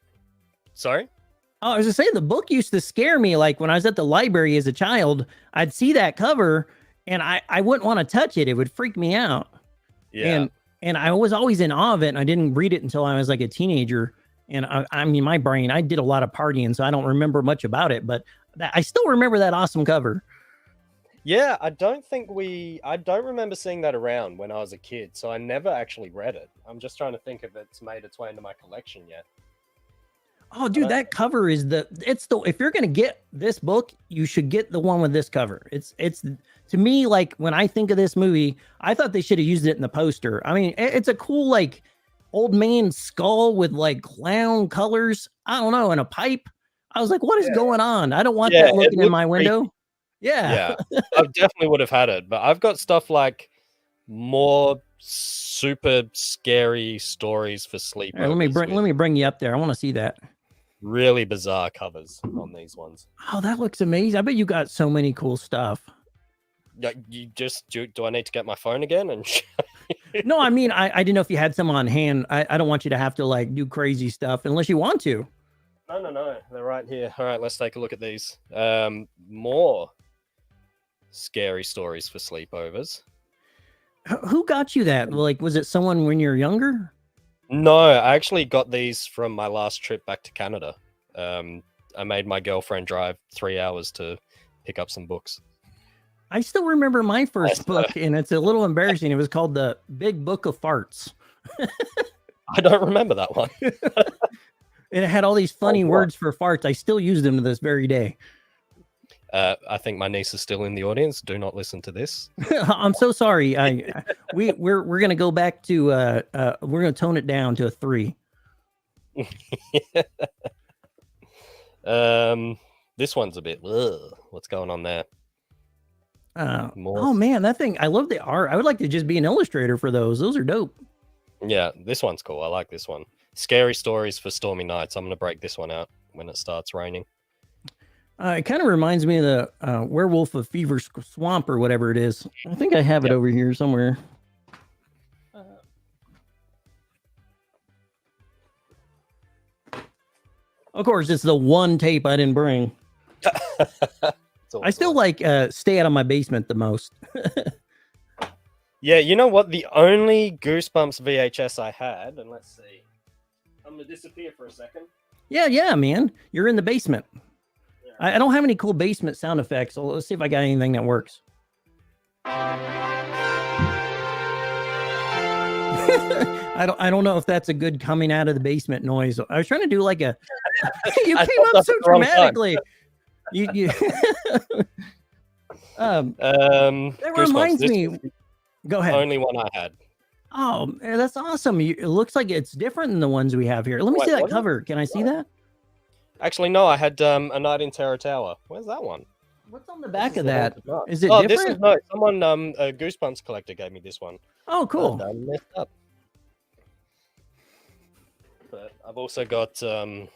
Sorry? Oh, I was just saying the book used to scare me. Like when I was at the library as a child, I'd see that cover and I wouldn't want to touch it. It would freak me out. Yeah. And I was always in awe of it. And I didn't read it until I was like a teenager. And I mean, my brain, I did a lot of partying, so I don't remember much about it, but I still remember that awesome cover. Yeah, I don't remember seeing that around when I was a kid, so I never actually read it. I'm just trying to think if it's made its way into my collection yet. Oh, dude, that cover is if you're going to get this book, you should get the one with this cover. It's to me, like when I think of this movie, I thought they should have used it in the poster. I mean, it's a cool, like, old man skull with like clown colors. I don't know, and a pipe. I was like, what is going on? I don't want that looking in my window. Creepy. Yeah. I definitely would have had it, but I've got stuff like more super scary stories for sleep. Right, let me bring you up there. I want to see that. Really bizarre covers on these ones. Oh, that looks amazing. I bet you got so many cool stuff. Yeah, do I need to get my phone again? And no, I mean, I didn't know if you had some on hand. I don't want you to have to like do crazy stuff unless you want to. No. They're right here. All right, let's take a look at these. More scary stories for sleepovers. Who got you that? Like, was it someone when you were younger? No, I actually got these from my last trip back to Canada. I made my girlfriend drive 3 hours to pick up some books. I still remember my first book, and it's a little embarrassing. It was called The Big Book of Farts. I don't remember that one. And it had all these funny what? words for farts. I still use them to this very day. I think my niece is still in the audience. Do not listen to this. I'm so sorry. We're gonna go back to we're gonna tone it down to a 3. This one's a bit. Ugh, what's going on there? Oh man, that thing! I love the art. I would like to just be an illustrator for those. Those are dope. Yeah, this one's cool. I like this one. Scary stories for stormy nights. I'm gonna break this one out when it starts raining. It kind of reminds me of the Werewolf of Fever Swamp or whatever it is. I think I have it over here somewhere. Of course, it's the one tape I didn't bring. I still like Stay Out of My Basement the most. Yeah, you know what? The only Goosebumps VHS I had, and let's see. I'm gonna disappear for a second. Yeah, man. You're in the basement. Yeah. I don't have any cool basement sound effects, so let's see if I got anything that works. I don't know if that's a good coming out of the basement noise. I was trying to do like a you I came thought up that's so the wrong time. dramatically. You that Goosebumps, reminds this me. was the Go ahead. only one I had. Oh, that's awesome. It looks like it's different than the ones we have here. Let me Wait, see that what is it? cover. Can I see that? Actually, no, I had A Night in Terror Tower. Where's that one? What's on the back This of the that? Haunted Night. Is it Oh, different? this is no. Someone, a Goosebumps collector gave me this one. Oh, cool. I messed up. But I've also got the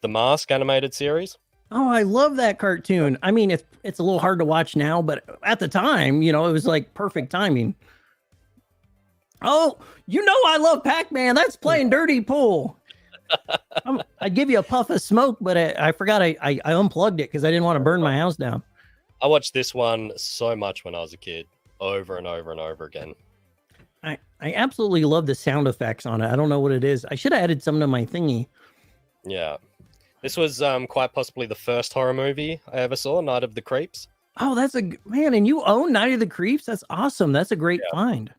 Mask animated series. Oh, I love that cartoon. I mean, it's a little hard to watch now, but at the time, it was like perfect timing. Oh, I love Pac-Man. That's playing dirty pool. I'd give you a puff of smoke, but I forgot I unplugged it because I didn't want to burn my house down. I watched this one so much when I was a kid, over and over and over again. I absolutely love the sound effects on it. I don't know what it is. I should have added some to my thingy. Yeah. This was quite possibly the first horror movie I ever saw, Night of the Creeps. Oh, that's man, and you own Night of the Creeps? That's awesome. That's a great find.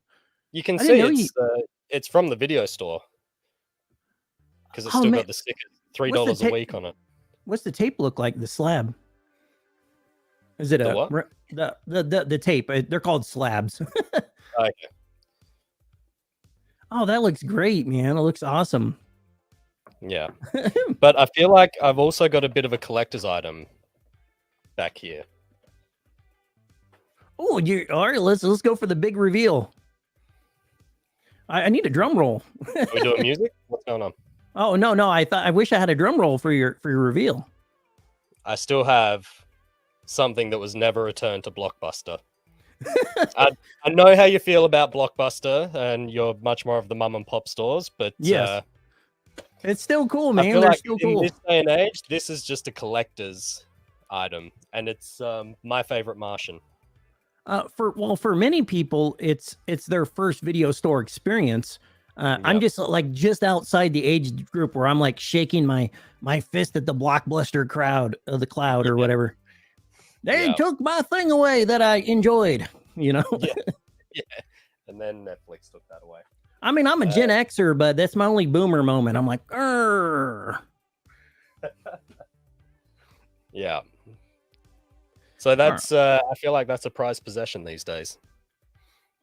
You can I see didn't know it's from the video store. Because it's Oh, still man. got the sticker, $3 a week on it. What's the tape look like? The slab? Is it The a what? the tape? They're called slabs. Okay. Oh, that looks great, man. It looks awesome. Yeah. But I feel like I've also got a bit of a collector's item back here. Oh, you all right? Let's go for the big reveal. I need a drum roll. Are we doing music? What's going on? Oh no, I wish I had a drum roll for your reveal. I still have something that was never returned to Blockbuster. I know how you feel about Blockbuster, and you're much more of the mum and pop stores, but Yes. It's still cool, I man. feel They're like still in cool. this day and age, this is just a collector's item, and it's my favorite Martian. For many people, it's their first video store experience. I'm just outside the age group where I'm like shaking my fist at the Blockbuster crowd of the cloud or whatever. They took my thing away that I enjoyed, Yeah. And then Netflix took that away. I mean, I'm a Gen Xer, but that's my only boomer moment. I'm like, Grr. Yeah. So that's I feel like that's a prized possession these days.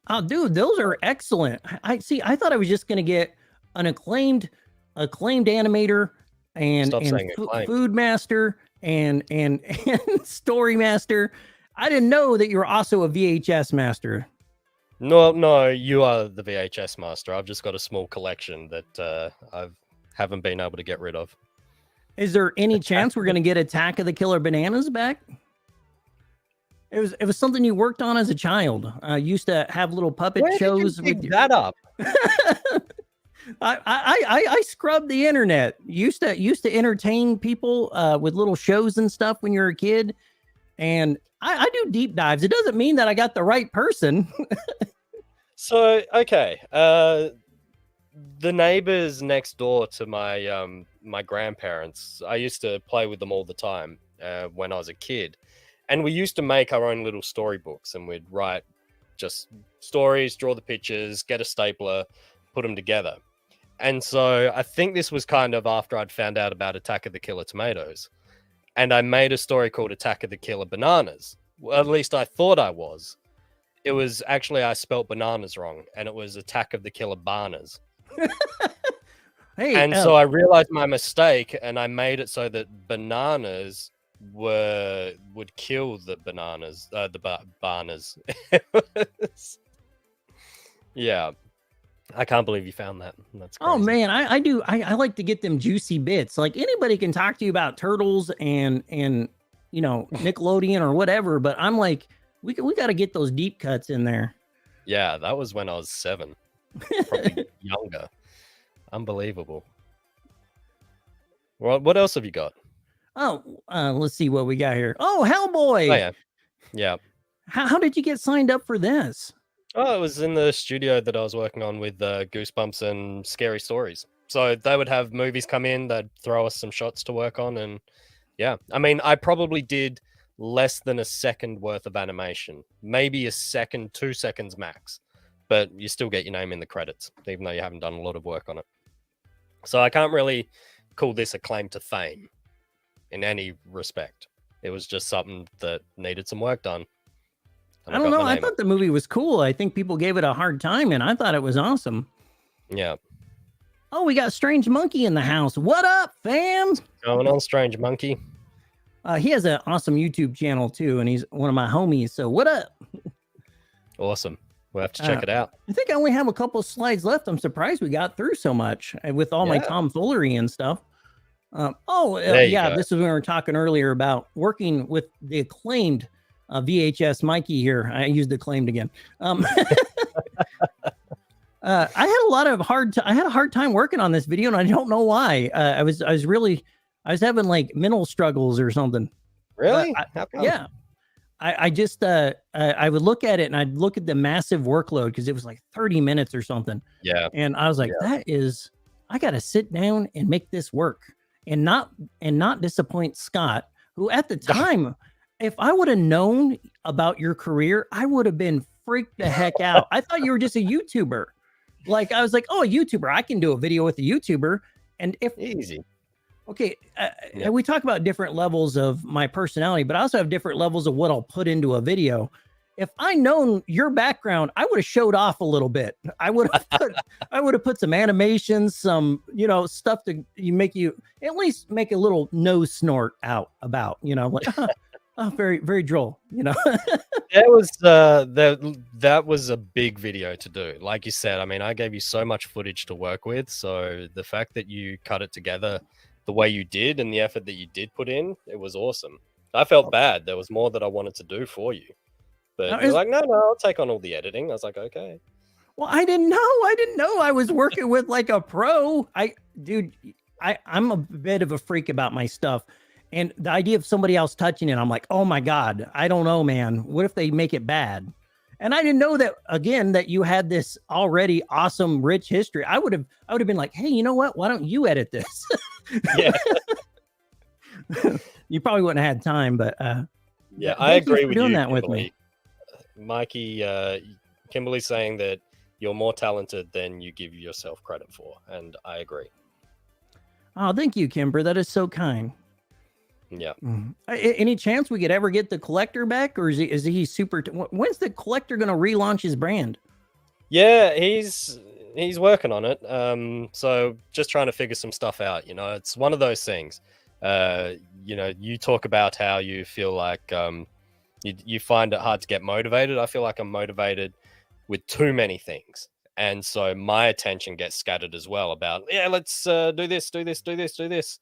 Oh, dude, those are excellent. I see. I thought I was just gonna get an acclaimed animator and Stop saying acclaimed. food master and story master. I didn't know that you're also a VHS master. No, you are the VHS master. I've just got a small collection that I haven't been able to get rid of. Is there any chance we're gonna get Attack of the Killer Bananas back? It was something you worked on as a child. Used to have little puppet Where shows did you with dig that up? I scrubbed the internet. Used to entertain people with little shows and stuff when you're a kid, and I do deep dives. It doesn't mean that I got the right person. So okay, the neighbors next door to my my grandparents, I used to play with them all the time when I was a kid, And we used to make our own little storybooks, and we'd write just stories, draw the pictures, get a stapler, put them together. And so I think this was kind of after I'd found out about Attack of the Killer Tomatoes. And I made a story called Attack of the Killer Bananas. Well, at least I thought I was. It was actually, I spelt bananas wrong, and it was Attack of the Killer Barnas. Hey, And so I realized my mistake, and I made it so that bananas would kill the bananas, barnas. Yeah, I can't believe you found that. That's crazy. oh man, I do. I like to get them juicy bits. Like anybody can talk to you about turtles and you know Nickelodeon or whatever, but I'm like, we got to get those deep cuts in there. Yeah, that was when I was 7, probably younger. Unbelievable. Well, what else have you got? Oh, let's see what we got here. Oh, Hellboy. Oh yeah, yeah. How did you get signed up for this? Oh, it was in the studio that I was working on with Goosebumps and Scary Stories. So they would have movies come in, they'd throw us some shots to work on, and yeah. I mean, I probably did less than a second worth of animation, maybe a second, 2 seconds max, but you still get your name in the credits, even though you haven't done a lot of work on it. So I can't really call this a claim to fame in any respect. It was just something that needed some work done. I don't know. I thought the movie was cool. I think people gave it a hard time, and I thought it was awesome. Yeah. Oh, we got Strange Monkey in the house. What up, fam? Going on, Strange Monkey. He has an awesome YouTube channel too, and he's one of my homies. So what up? Awesome. We'll have to check it out. I think I only have a couple of slides left. I'm surprised we got through so much with all my tomfoolery and stuff. Yeah, this is when we were talking earlier about working with the acclaimed VHS Mikey here. I used acclaimed again. I had a hard time working on this video, and I don't know why. I was having like mental struggles or something. Really? Yeah. I just I would look at it and I'd look at the massive workload because it was like 30 minutes or something. Yeah. And I was like, I got to sit down and make this work and not disappoint Scott, who at the time, if I would have known about your career, I would have been freaked the heck out. I thought you were just a YouTuber. Like I was like, oh, a YouTuber, I can do a video with a YouTuber. And if easy. Okay, we talk about different levels of my personality, but I also have different levels of what I'll put into a video. If I known your background, I would have showed off a little bit. I would have put some animations, some stuff to make you at least make a little nose snort out about, like oh, very very droll, That was a big video to do. Like you said, I mean, I gave you so much footage to work with, so the fact that you cut it together the way you did and the effort that you did put in, it was awesome. I felt bad. There was more that I wanted to do for you. But you're like, no, I'll take on all the editing. I was like, okay. Well, I didn't know I was working with like a pro. I'm a bit of a freak about my stuff. And the idea of somebody else touching it, I'm like, oh my God, I don't know, man. What if they make it bad? And I didn't know that, again, that you had this already awesome, rich history. I would have been like, hey, you know what? Why don't you edit this? Yeah. You probably wouldn't have had time, but yeah, I agree with doing you, that Kimberly. with me. Mikey, Kimberly's saying that you're more talented than you give yourself credit for, and I agree. Oh, thank you, Kimber. That is so kind. Yeah. Any chance we could ever get the collector back, or is he super? When's the collector going to relaunch his brand? Yeah, he's working on it. So just trying to figure some stuff out. It's one of those things. You talk about how you feel like you find it hard to get motivated. I feel like I'm motivated with too many things, and so my attention gets scattered as well. About let's do this.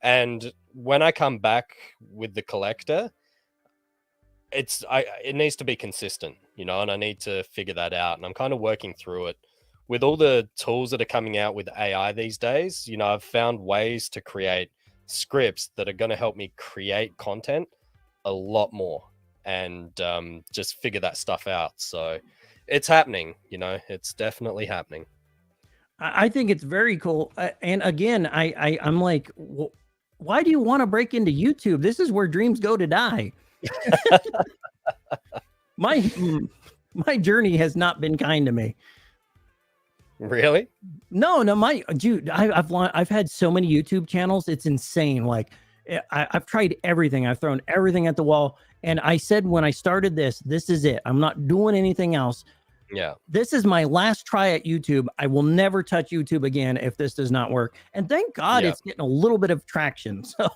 And when I come back with the collector, it needs to be consistent, and I need to figure that out. And I'm kind of working through it with all the tools that are coming out with AI these days. I've found ways to create scripts that are going to help me create content a lot more and just figure that stuff out. So it's happening, it's definitely happening. I think it's very cool. And again, I'm like, why do you want to break into YouTube? This is where dreams go to die. My my journey has not been kind to me. Really? No, my dude, I've had so many YouTube channels. It's insane. Like I've tried everything. I've thrown everything at the wall. And I said when I started this is it. I'm not doing anything else. Yeah. This is my last try at YouTube. I will never touch YouTube again if this does not work. And thank God it's getting a little bit of traction. So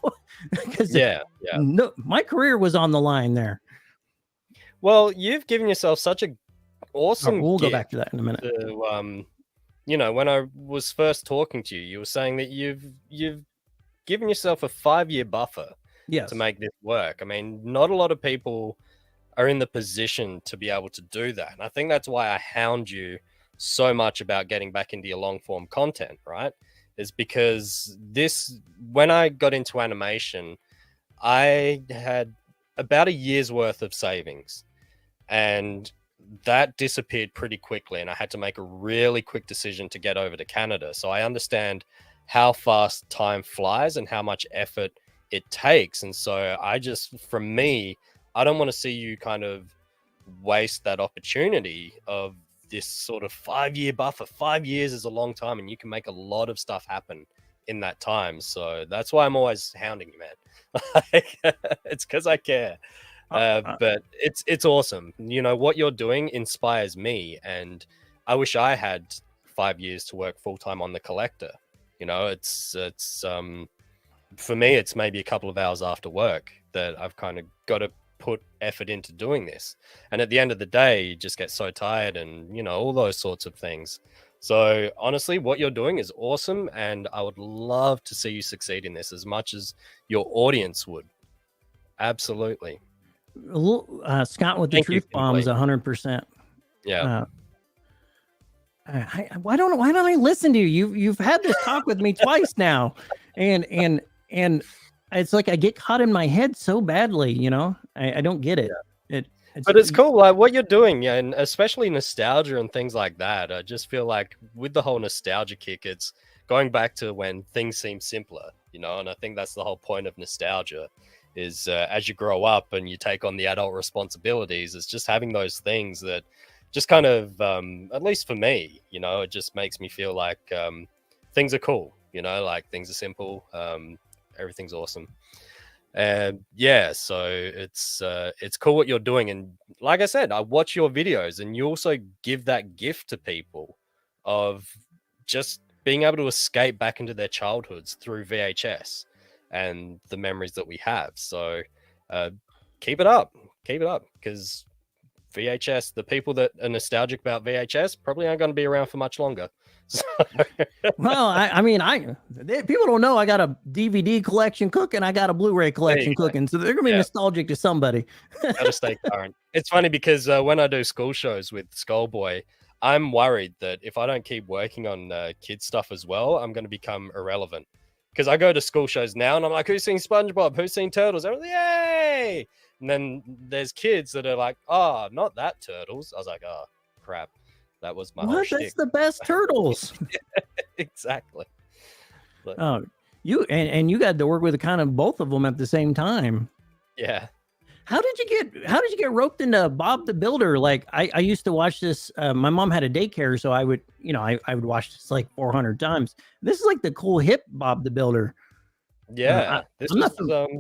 because no, my career was on the line there. Well, you've given yourself such a awesome. We'll go back to that in a minute. To, when I was first talking to you, you were saying that you've given yourself a 5-year buffer to make this work. I mean, not a lot of people are in the position to be able to do that. And I think that's why I hound you so much about getting back into your long form content, right? Is because when I got into animation, I had about a year's worth of savings, and that disappeared pretty quickly. And I had to make a really quick decision to get over to Canada. So I understand how fast time flies and how much effort it takes. And so from me, I don't want to see you kind of waste that opportunity of this sort of 5-year buffer. 5 years is a long time, and you can make a lot of stuff happen in that time. So that's why I'm always hounding you, man. It's because I care. But it's awesome. You know, what you're doing inspires me, and I wish I had 5 years to work full time on The Collector. You know, it's for me, it's maybe a couple of hours after work that I've kind of got to put effort into doing this. And at the end of the day, you just get so tired and, you know, all those sorts of things. So honestly, what you're doing is awesome. And I would love to see you succeed in this as much as your audience would. Absolutely. Scott with the truth bombs 100%. Yeah. Why don't I listen to you? You've had this talk with me twice now, and it's like I get caught in my head so badly. You know, I don't get it. But it's cool, like what you're doing, yeah, and especially nostalgia and things like that. I just feel like with the whole nostalgia kick, it's going back to when things seem simpler, you know. And I think that's the whole point of nostalgia. Is as you grow up and you take on the adult responsibilities, it's just having those things that just kind of, at least for me, you know, it just makes me feel like things are cool, you know, like things are simple, everything's awesome. And so it's cool what you're doing. And like I said, I watch your videos, and you also give that gift to people of just being able to escape back into their childhoods through VHS and the memories that we have. So keep it up, because VHS, the people that are nostalgic about VHS probably aren't going to be around for much longer. So. Well, I mean, people don't know I got a DVD collection cooking, I got a Blu-ray collection cooking, so they're gonna be nostalgic to somebody. Gotta stay current. It's funny because when I do school shows with Skullboy, I'm worried that if I don't keep working on kids stuff as well, I'm going to become irrelevant. Because I go to school shows now and I'm like, who's seen SpongeBob? Who's seen Turtles? Everyone's like, yay! And then there's kids that are like, oh, not that Turtles. I was like, oh, crap. That was my whole shtick. That's the best Turtles. Exactly. But, oh, you you got to work with kind of both of them at the same time. Yeah. How did you get roped into Bob the Builder? Like I used to watch this. My mom had a daycare, so I would watch this like 400 times. This is like the cool hip Bob the Builder. Yeah, that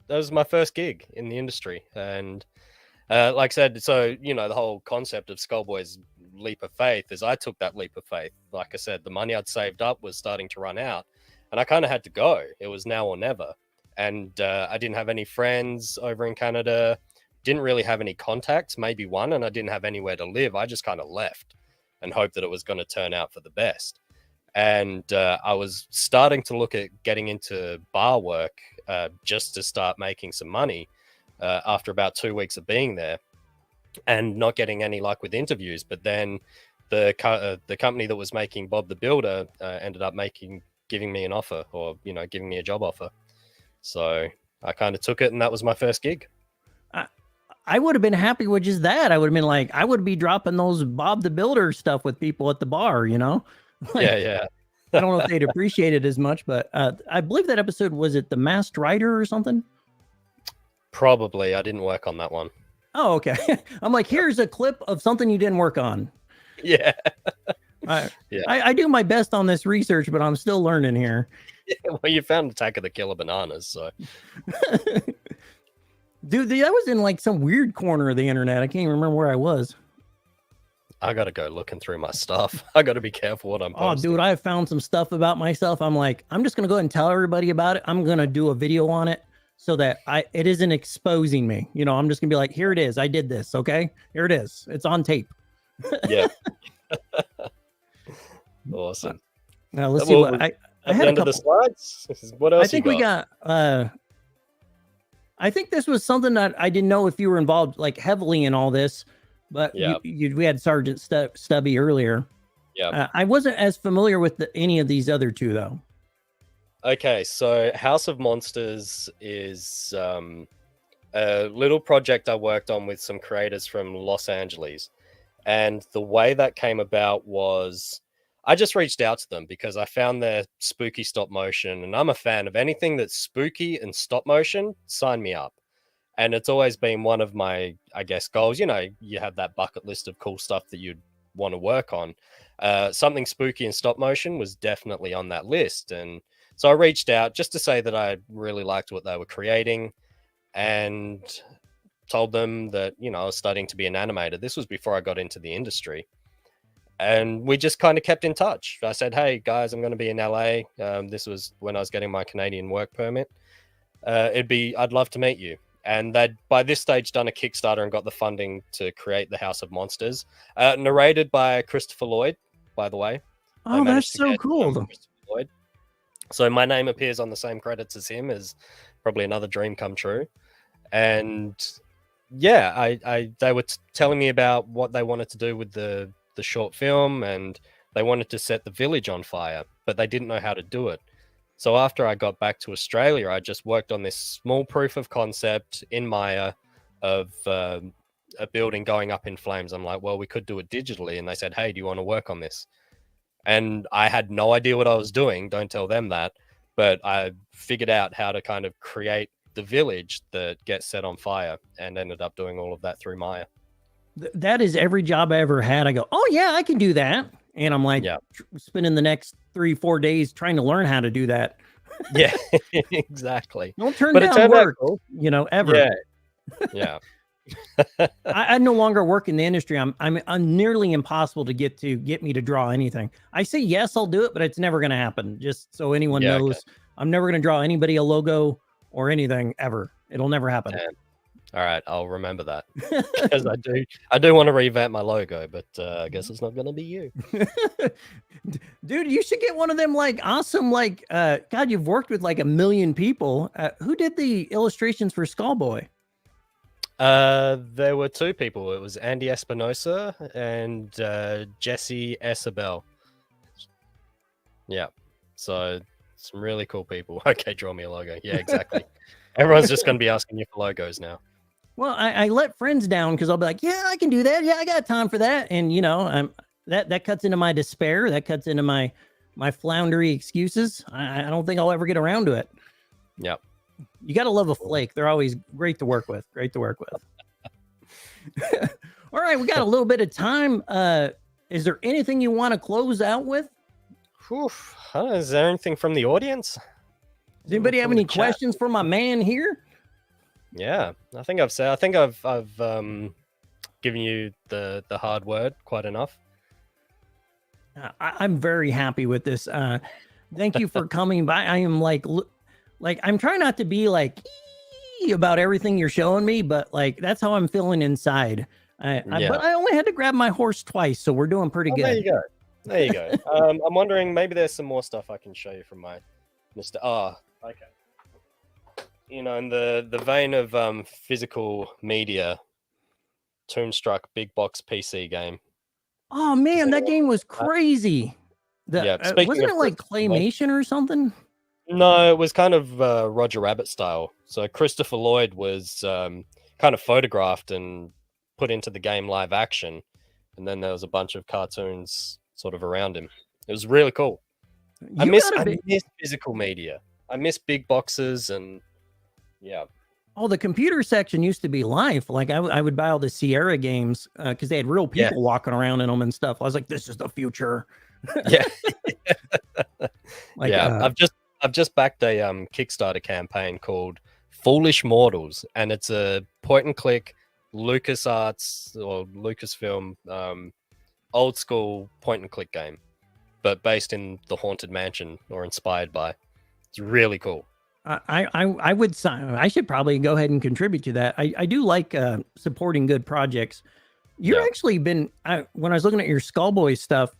was my first gig in the industry, and like I said, so you know the whole concept of Skullboy's leap of faith is I took that leap of faith. Like I said, the money I'd saved up was starting to run out, and I kind of had to go. It was now or never. And I didn't have any friends over in Canada, didn't really have any contacts, maybe one, and I didn't have anywhere to live. I just kind of left and hoped that it was going to turn out for the best. And I was starting to look at getting into bar work just to start making some money after about 2 weeks of being there and not getting any luck with interviews. But then the company that was making Bob the Builder ended up giving me an offer, or, you know, giving me a job offer. So I kind of took it, and that was my first gig. I would have been happy with just that. I would have been like, I would be dropping those Bob the Builder stuff with people at the bar, you know? Like, yeah. I don't know if they'd appreciate it as much, but I believe that episode, was it The Masked Rider or something? Probably. I didn't work on that one. Oh, okay. I'm like, here's a clip of something you didn't work on. Yeah. Yeah. I do my best on this research, but I'm still learning here. Yeah, well, you found Attack of the Killer Bananas, so. Dude, I was in like some weird corner of the internet. I can't even remember where I was. I gotta go looking through my stuff. I gotta be careful what I'm posting. Oh, dude, I found some stuff about myself. I'm like, I'm just gonna go ahead and tell everybody about it. I'm gonna do a video on it so that it isn't exposing me. You know, I'm just gonna be like, here it is. I did this. Okay, here it is. It's on tape. Yeah. Awesome. Now let's see what I had. End of the slides. What else? I think we got. I think this was something that I didn't know if you were involved like heavily in all this, but we had Sergeant Stubby earlier. Yeah. I wasn't as familiar with any of these other two though. Okay, so House of Monsters is a little project I worked on with some creators from Los Angeles. And the way that came about was I just reached out to them because I found their spooky stop motion, and I'm a fan of anything that's spooky and stop motion. Sign me up. And it's always been one of my, I guess, goals. You know, you have that bucket list of cool stuff that you'd want to work on. Something spooky and stop motion was definitely on that list. And so I reached out just to say that I really liked what they were creating and told them that, you know, I was studying to be an animator. This was before I got into the industry. And we just kind of kept in touch. I said, hey, guys, I'm going to be in LA. This was when I was getting my Canadian work permit. I'd love to meet you. And they'd, by this stage, done a Kickstarter and got the funding to create the House of Monsters. Narrated by Christopher Lloyd, by the way. Oh, that's so cool. Christopher Lloyd. So my name appears on the same credits as him, is probably another dream come true. And yeah, they were telling me about what they wanted to do with the short film, and they wanted to set the village on fire, but they didn't know how to do it. So after I got back to Australia, I just worked on this small proof of concept in Maya of a building going up in flames. I'm like, well, we could do it digitally. And they said, hey, do you want to work on this? And I had no idea what I was doing. Don't tell them that. But I figured out how to kind of create the village that gets set on fire, and ended up doing all of that through Maya. That is every job I ever had. I go, oh yeah, I can do that. And I'm like, spending the next 3-4 days trying to learn how to do that. Yeah, exactly. Don't turn down work, you know, ever. Yeah. I no longer work in the industry. I'm nearly impossible to get me to draw anything. I say yes, I'll do it, but it's never going to happen. Just so anyone knows, okay. I'm never going to draw anybody a logo or anything ever. It'll never happen. Damn. All right, I'll remember that, because I do want to revamp my logo, but I guess it's not going to be you. Dude, you should get one of them like awesome, like God, you've worked with like 1 million people. Who did the illustrations for Skullboy? There were 2 people. It was Andy Espinosa and Jesse Esabel. Yeah, so some really cool people. Okay, draw me a logo. Yeah, exactly. Everyone's just going to be asking you for logos now. Well, I let friends down because I'll be like, yeah, I can do that. Yeah, I got time for that. And, you know, that cuts into my despair. That cuts into my floundery excuses. I don't think I'll ever get around to it. Yep. You got to love a flake. They're always great to work with. All right, we got a little bit of time. Is there anything you want to close out with? Is there anything from the audience? Does anybody have any questions for my man here? Yeah, I think I've given you the hard word quite enough. I'm very happy with this. Thank you for coming by. I am like I'm trying not to be like about everything you're showing me, but like that's how I'm feeling inside. But I only had to grab my horse twice, so we're doing pretty good. There you go. I'm wondering, maybe there's some more stuff I can show you from my Mr. Okay. You know, in the vein of physical media, Toonstruck big box PC game. Oh man, that game was crazy. Wasn't it like claymation or something? No, it was kind of Roger Rabbit style. So Christopher Lloyd was kind of photographed and put into the game live action, and then there was a bunch of cartoons sort of around him. It was really cool. I miss physical media. I miss big boxes and Oh, the computer section used to be life. Like I would buy all the Sierra games because they had real people walking around in them and stuff. I was like, this is the future. Yeah. Like, yeah. I've just backed a Kickstarter campaign called Foolish Mortals, and it's a point and click LucasArts or Lucasfilm old school point and click game, but based in the Haunted Mansion or inspired by. It's really cool. I would sign. I should probably go ahead and contribute to that. I do like supporting good projects. You're actually been when I was looking at your Skullboy stuff,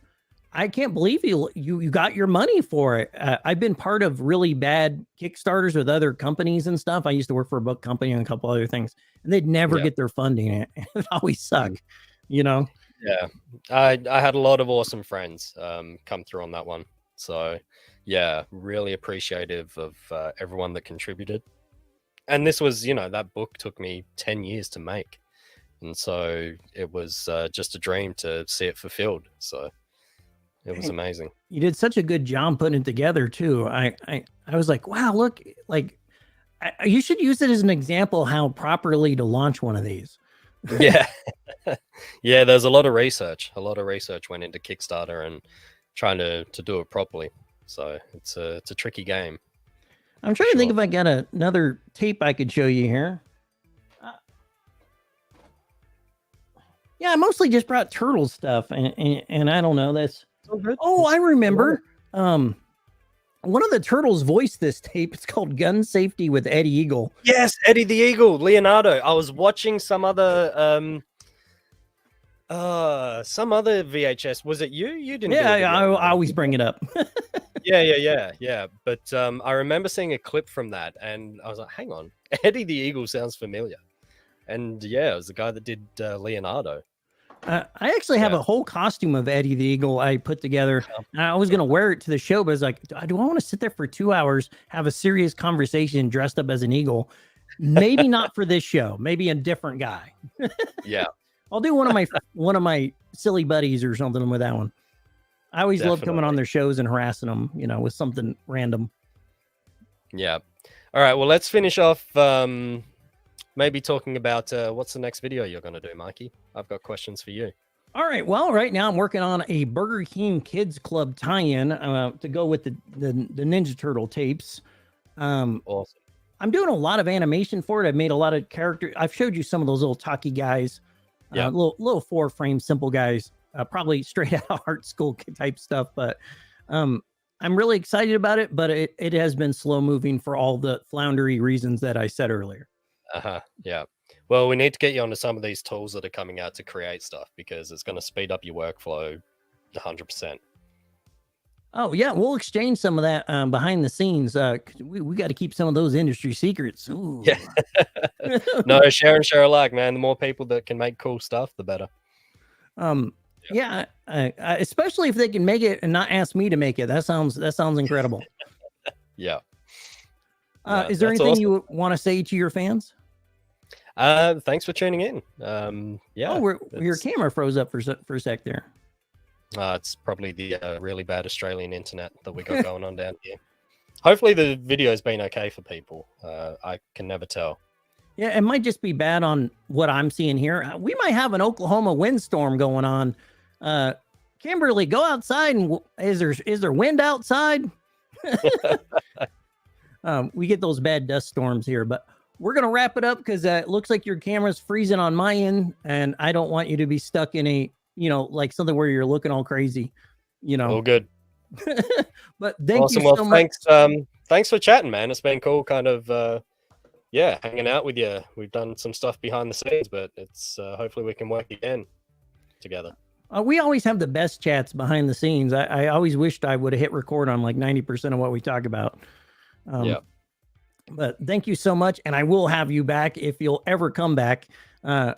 I can't believe you got your money for it. I've been part of really bad Kickstarters with other companies and stuff. I used to work for a book company and a couple other things, and they'd never get their funding. It always suck, you know. Yeah, I had a lot of awesome friends come through on that one. So yeah, really appreciative of everyone that contributed. And this was, that book took me 10 years to make. And so it was just a dream to see it fulfilled. So it was amazing. You did such a good job putting it together too. I was like, wow, look, like you should use it as an example how properly to launch one of these. Yeah. Yeah, there's a lot of research. A lot of research went into Kickstarter and trying to do it properly. So it's a tricky game. I'm trying to think if I got another tape I could show you here. Yeah, I mostly just brought turtle stuff, and I don't know this. Oh, I remember. One of the turtles voiced this tape. It's called Gun Safety with Eddie Eagle. Yes, Eddie the Eagle, Leonardo. I was watching some other VHS. Was it you? You didn't. Yeah, I always bring it up. Yeah. But I remember seeing a clip from that, and I was like, "Hang on, Eddie the Eagle sounds familiar." And yeah, it was the guy that did Leonardo. I actually have a whole costume of Eddie the Eagle I put together. And I was going to wear it to the show, but I was like, do I want to sit there for 2 hours, have a serious conversation dressed up as an eagle? Maybe not for this show. Maybe a different guy. Yeah. I'll do one of my silly buddies or something with that one. I always love coming on their shows and harassing them, with something random. Yeah. All right. Well, let's finish off. Maybe talking about what's the next video you're going to do, Mikey. I've got questions for you. All right. Well, right now I'm working on a Burger King Kids Club tie-in to go with the Ninja Turtle tapes. Awesome. I'm doing a lot of animation for it. I've made a lot of characters. I've showed you some of those little talkie guys, little 4-frame simple guys, probably straight out of art school type stuff. But I'm really excited about it. But it has been slow moving for all the floundery reasons that I said earlier. Yeah. Well, we need to get you onto some of these tools that are coming out to create stuff because it's going to speed up your workflow 100%. Oh, yeah. We'll exchange some of that behind the scenes. We got to keep some of those industry secrets. Ooh. Yeah. No, share and share alike, man. The more people that can make cool stuff, the better. Yeah. Especially if they can make it and not ask me to make it. That sounds incredible. Yeah. Is there anything you want to say to your fans? Thanks for tuning in. Yeah. Oh, your camera froze up for a sec there. It's probably the really bad Australian internet that we got going on down here. Hopefully the video's been okay for people. I can never tell. Yeah, it might just be bad on what I'm seeing here. We might have an Oklahoma windstorm going on. Kimberly, go outside and is there wind outside? We get those bad dust storms here, but we're going to wrap it up because it looks like your camera's freezing on my end, and I don't want you to be stuck in a, like something where you're looking all crazy, All good. But thank you so much. Thanks for chatting, man. It's been cool kind of, hanging out with you. We've done some stuff behind the scenes, but it's hopefully we can work again together. We always have the best chats behind the scenes. I always wished I would have hit record on like 90% of what we talk about. But thank you so much, and I will have you back if you'll ever come back. I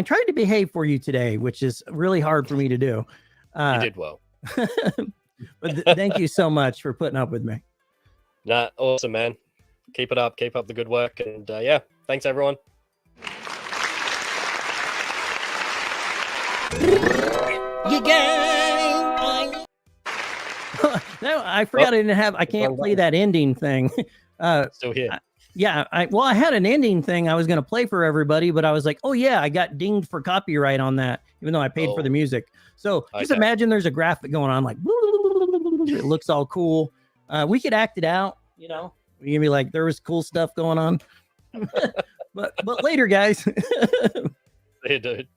tried to behave for you today, which is really hard for me to do. You did well. But thank you so much for putting up with me. Nah, awesome, man. Keep it up. Keep up the good work, and thanks everyone. You gang. No, I forgot I can't play that ending thing. Still here. Yeah, I had an ending thing I was going to play for everybody, but I was like, oh yeah, I got dinged for copyright on that, even though I paid for the Oh, music. So just okay. imagine there's a graphic going on, like it looks all cool. We could act it out, you know. We can be like, there was cool stuff going on, but later, guys. See you, dude.